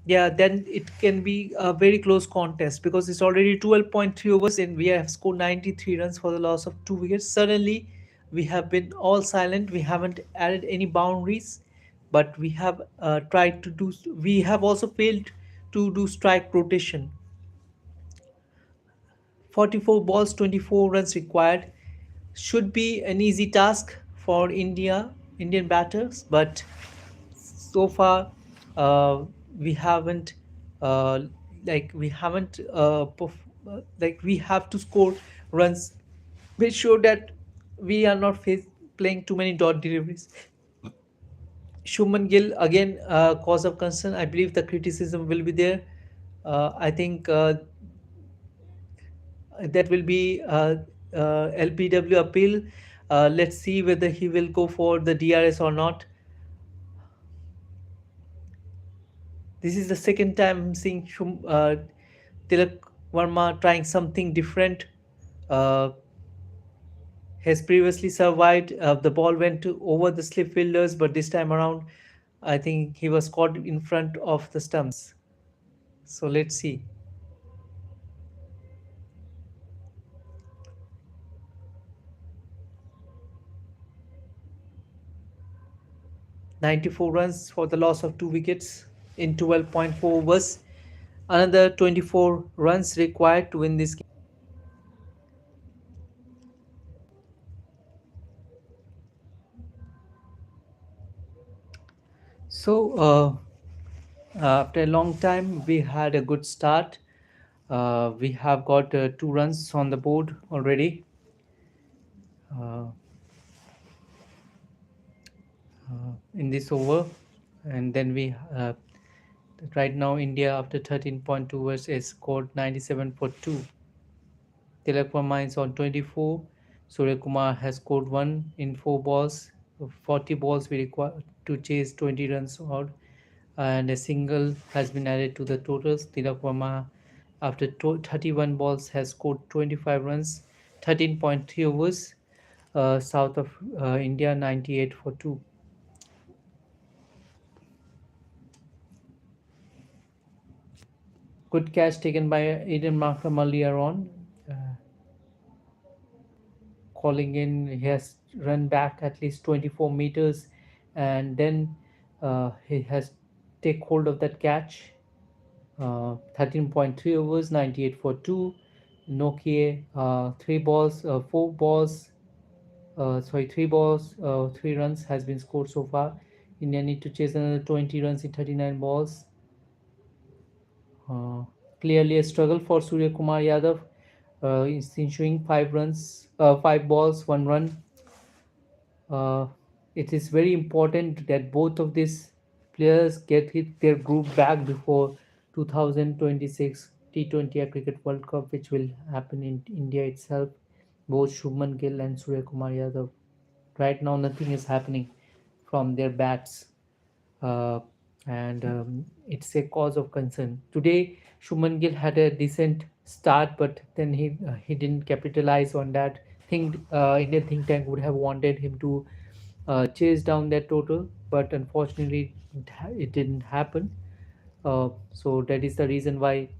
yeah, then it can be a very close contest because it's already 12.3 overs and we have scored 93 runs for the loss of 2 wickets. Suddenly we have been all silent, we haven't added any boundaries, but we have tried to do, we have also failed to do strike rotation. 44 balls, 24 runs required should be an easy task for Indian batters, but so far we haven't uh, we haven't like we have to score runs. Make sure that we are not playing too many dot deliveries. Shuman Gill again, cause of concern. I believe the criticism will be there. I think that will be LPW appeal. Let's see whether he will go for the DRS or not. This is the second time I'm seeing Tilak Varma trying something different. Uh, has previously survived. The ball went over the slip fielders, but this time around, I think he was caught in front of the stumps. So let's see. 94 runs for the loss of 2 wickets in 12.4 overs. Another 24 runs required to win this game. So, after a long time, we had a good start. We have got 2 runs on the board already. Uh, in this over, and then we right now India after 13.2 overs has scored 97 for 2. Tilak Verma is on 24. Surya Kumar has scored 1 in 4 balls. 40 balls we require to chase 20 runs out, and a single has been added to the totals. Tilak Verma after 31 balls has scored 25 runs, 13.3 overs. South of India 98 for 2. Good catch taken by Eden Markram earlier on. Uh, Calling in, he has run back at least 24 meters, and then he has take hold of that catch. 13.3 overs, 98 for 2. Nokia, 4 balls, 3 balls, 3 runs has been scored so far. India need to chase another 20 runs in 39 balls. Uh, Clearly a struggle for Surya Kumar Yadav. Is ensuring 5 balls, 1 run. Uh, it is very important that both of these players get their group back before 2026 T20 Cricket World Cup, which will happen in India itself. Both Shubman Gill and Surya Kumar Yadav. Right now, nothing is happening from their bats, uh, and it's a cause of concern. Today, Shuman Gill had a decent start, but then he didn't capitalize on that. Think Indian think tank would have wanted him to chase down that total, but unfortunately, it didn't happen. So that is the reason why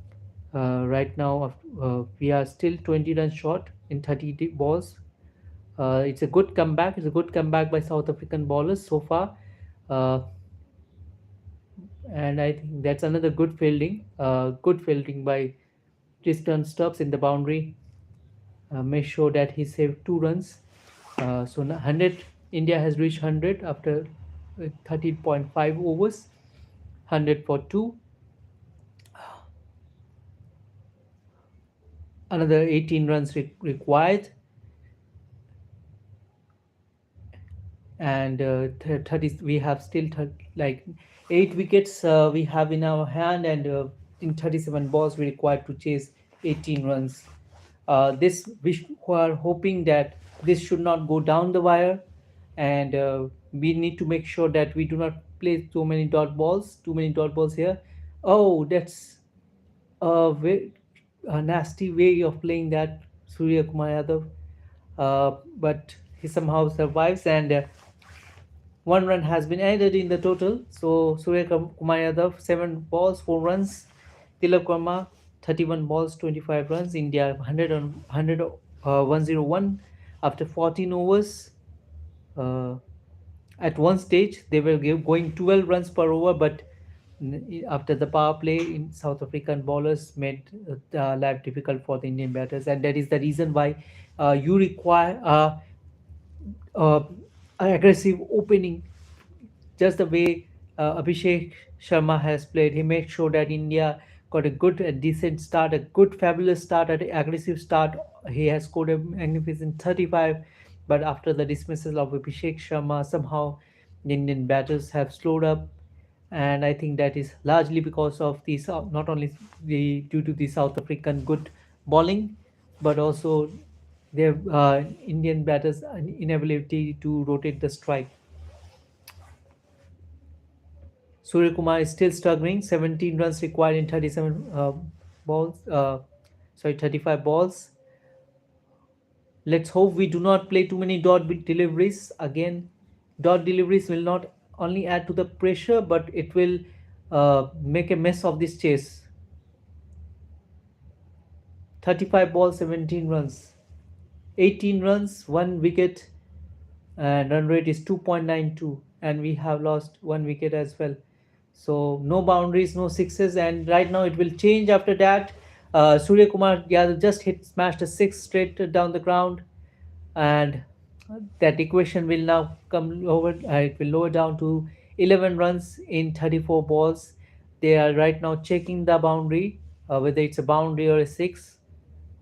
right now we are still 20 runs short in 30 balls. It's a good comeback. It's a good comeback by South African bowlers so far. Uh, and I think that's another good fielding. Good fielding by Tristan Stubbs in the boundary. Make sure that he saved 2 runs. So 100, India has reached 100 after 13.5 overs. 100 for 2. Another 18 runs required. And 30 we have still like 8 wickets we have in our hand, and in 37 balls we required to chase 18 runs. This we are hoping that this should not go down the wire, and we need to make sure that we do not play too many dot balls here. Oh, that's a nasty way of playing that, Surya Kumar Yadav. But he somehow survives, and 1 run has been added in the total. So Surya Kumar Yadav 7 balls, 4 runs. Tilak Verma 31 balls, 25 runs. India 101 after 14 overs. Uh, at one stage they were going 12 runs per over, but after the power play in South African bowlers made life difficult for the Indian batters, and that is the reason why you require uh, an aggressive opening, just the way Abhishek Sharma has played. He made sure that India got a good, a decent start, a good, fabulous start, an aggressive start. He has scored a magnificent 35, but after the dismissal of Abhishek Sharma, somehow the Indian batters have slowed up, and I think that is largely because of the not only the due to the South African good bowling, but also their Indian batters' inability to rotate the strike. Surya Kumar is still struggling. 17 runs required in 37 balls. 35 balls. Let's hope we do not play too many deliveries. Again, dot deliveries will not only add to the pressure, but it will make a mess of this chase. 35 balls, 17 runs. 18 runs, 1 wicket, and run rate is 2.92, and we have lost 1 wicket as well. So no boundaries, no sixes, and right now it will change after that. Surya Kumar Yadav just smashed a six straight down the ground, and that equation will now come over. It will lower down to 11 runs in 34 balls. They are right now checking the boundary, whether it's a boundary or a six.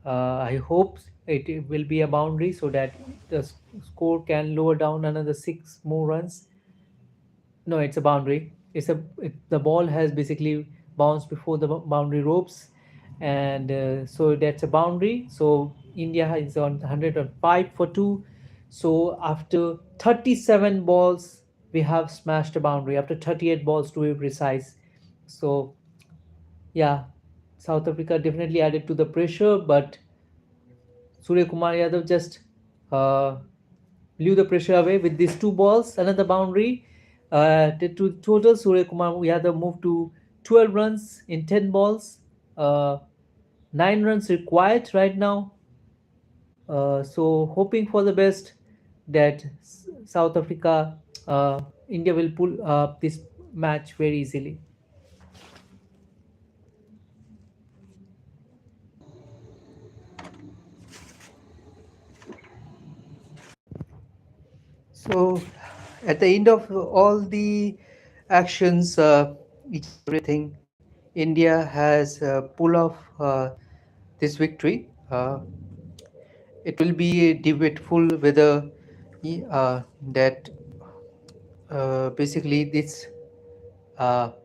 I hope it will be a boundary so that the score can lower down another six more runs. No, it's a boundary. The ball has basically bounced before the boundary ropes, and so that's a boundary. So India is on 105 for two. So after 37 balls, we have smashed a boundary. After 38 balls to be precise. So yeah, South Africa definitely added to the pressure, but Surya Kumar Yadav just uh, blew the pressure away with these two balls, another boundary. To total, Surya Kumar Yadav moved to 12 runs in 10 balls. Uh, 9 runs required right now. So hoping for the best that South Africa, India will pull up this match very easily. So, at the end of all the actions, each and everything, India has pulled off this victory. It will be debateful whether that basically this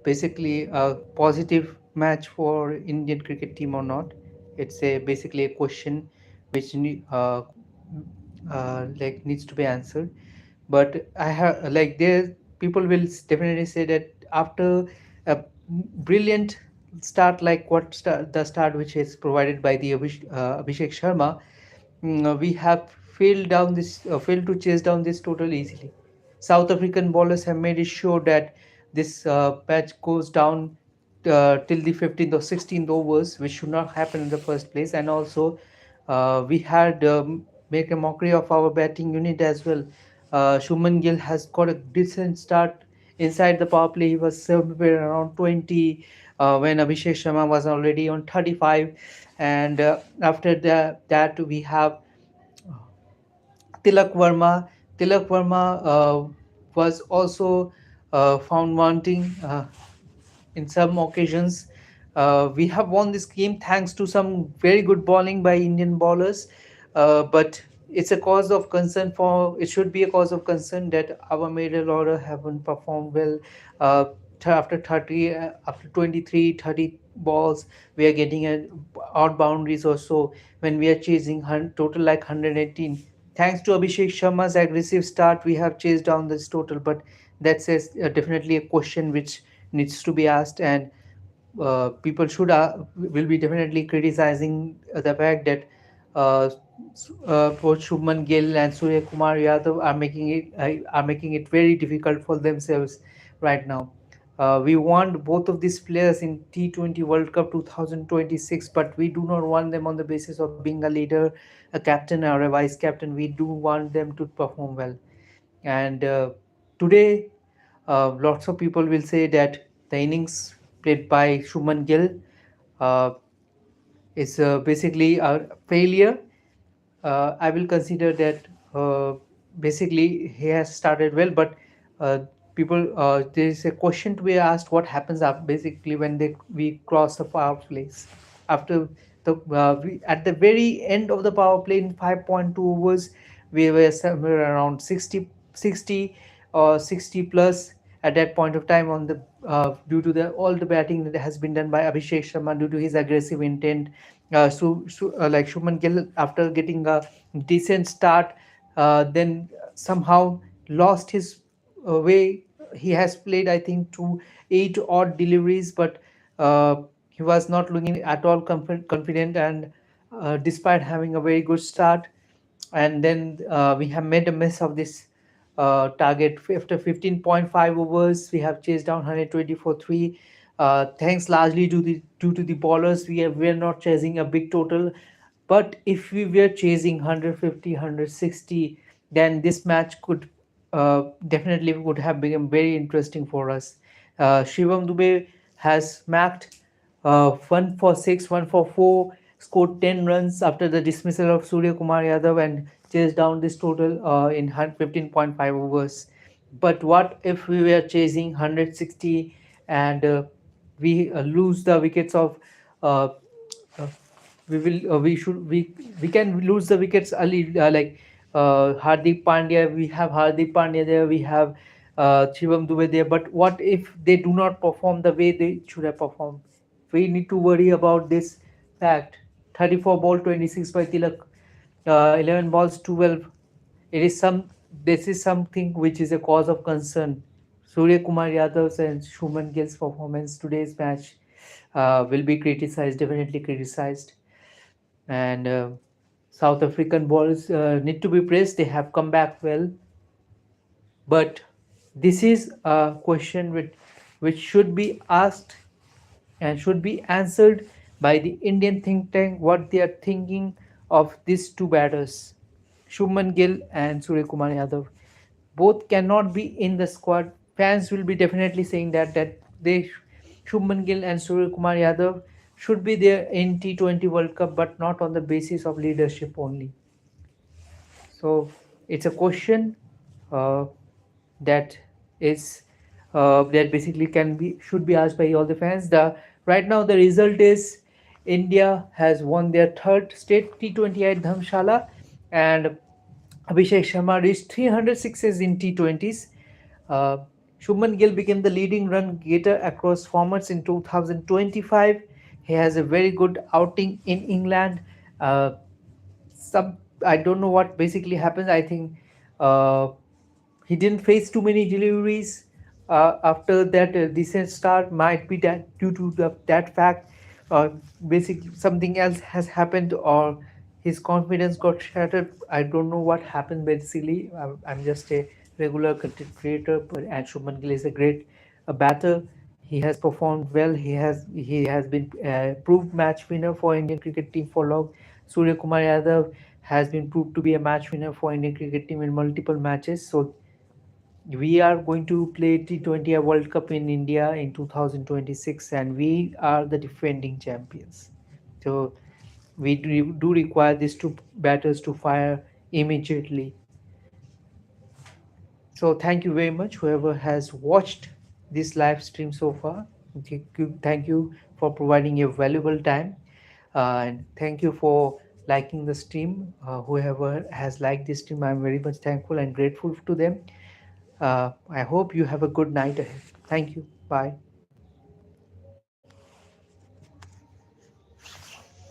basically a positive match for Indian cricket team or not. It's a basically a question which like needs to be answered. But I have like there people will definitely say that after a brilliant start like the start which is provided by the Abhishek Sharma, we have failed to chase down this total easily. South African bowlers have made it sure that this patch goes down till the 15th or 16th overs, which should not happen in the first place. And also, we had make a mockery of our batting unit as well. Shuman Gill has got a decent start inside the power play. He was somewhere around 20 when Abhishek Sharma was already on 35. And after that, we have Tilak Verma. Tilak Verma was also found wanting in some occasions. We have won this game thanks to some very good bowling by Indian bowlers, but it's a cause of concern for. It should be a cause of concern that our middle order haven't performed well. Uh, After 30, after 23, 30 balls, we are getting out boundaries or so when we are chasing total like 118. Thanks to Abhishek Sharma's aggressive start, we have chased down this total, but that's definitely a question which needs to be asked, and people should will be definitely criticizing the fact that both Shubman Gill and Surya Kumar Yadav are making it very difficult for themselves right now. We want both of these players in T20 World Cup 2026, but we do not want them on the basis of being a leader, a captain, or a vice captain. We do want them to perform well. And today, lots of people will say that the innings played by Shuman Gill uh, is basically a failure. I will consider that basically he has started well, but people there is a question to be asked: what happens after, basically when we cross the power plays after at the very end of the power play in 5.2 overs we were somewhere around 60 or 60 plus at that point of time due to the all the batting that has been done by Abhishek Sharma due to his aggressive intent like Shubman Gill, after getting a decent start, then somehow lost his way. He has played, I think, to eight odd deliveries, but he was not looking at all confident. And despite having a very good start, and then we have made a mess of this target. After 15.5 overs, we have chased down 120 for 3. Thanks largely to the due to the bowlers, we are not chasing a big total. But if we were chasing 150, 160, then this match could definitely would have become very interesting for us. Shivam Dubey has smacked 1 for 6, 1 for 4, scored 10 runs after the dismissal of Surya Kumar Yadav and chased down this total in 15.5 overs. But what if we were chasing 160 and we lose the wickets of uh, uh, we can lose the wickets early, like Hardik Pandya. We have Hardik Pandya there, we have Shivam Dubey there. But what if they do not perform the way they should have performed? We need to worry about this fact. 34 ball 26 by Tilak, 11 balls 12. It is some This is something which is a cause of concern. Surya Kumar Yadav's and Shuman Gill's performance today's match will be criticized, definitely criticized. And South African bowlers need to be praised. They have come back well, but this is a question which should be asked and should be answered by the Indian think tank. What they are thinking of these two batters, Shubman Gill and Surya Kumar Yadav. Both cannot be in the squad. Fans will be definitely saying that they Shubman Gill and Surya Kumar Yadav should be there in T20 World Cup, but not on the basis of leadership only. So it's a question uh, that is that basically can be should be asked by all the fans. The right now the result is India has won their third state T20 at Dhamshala, and Abhishek Sharma reached 300 sixes in T20s. Uh, Shubman Gill became the leading run getter across formats in 2025. He has a very good outing in England. Uh, some I don't know what basically happens. I think uh, he didn't face too many deliveries after that decent start. Might be that due to that fact, uh, basically something else has happened, or his confidence got shattered. I don't know what happened basically. I'm just a regular content creator, but and Shubman Gill is a great batter. He has performed well. He has been proved match winner for Indian cricket team for long. Surya Kumar Yadav has been proved to be a match winner for Indian cricket team in multiple matches. So we are going to play T20 World Cup in India in 2026, and we are the defending champions. So we do require these two batters to fire immediately. So thank you very much, whoever has watched this live stream so far. Thank you for providing your valuable time, and thank you for liking the stream. Whoever has liked this stream, I'm very much thankful and grateful to them. I hope you have a good night ahead. Thank you. Bye.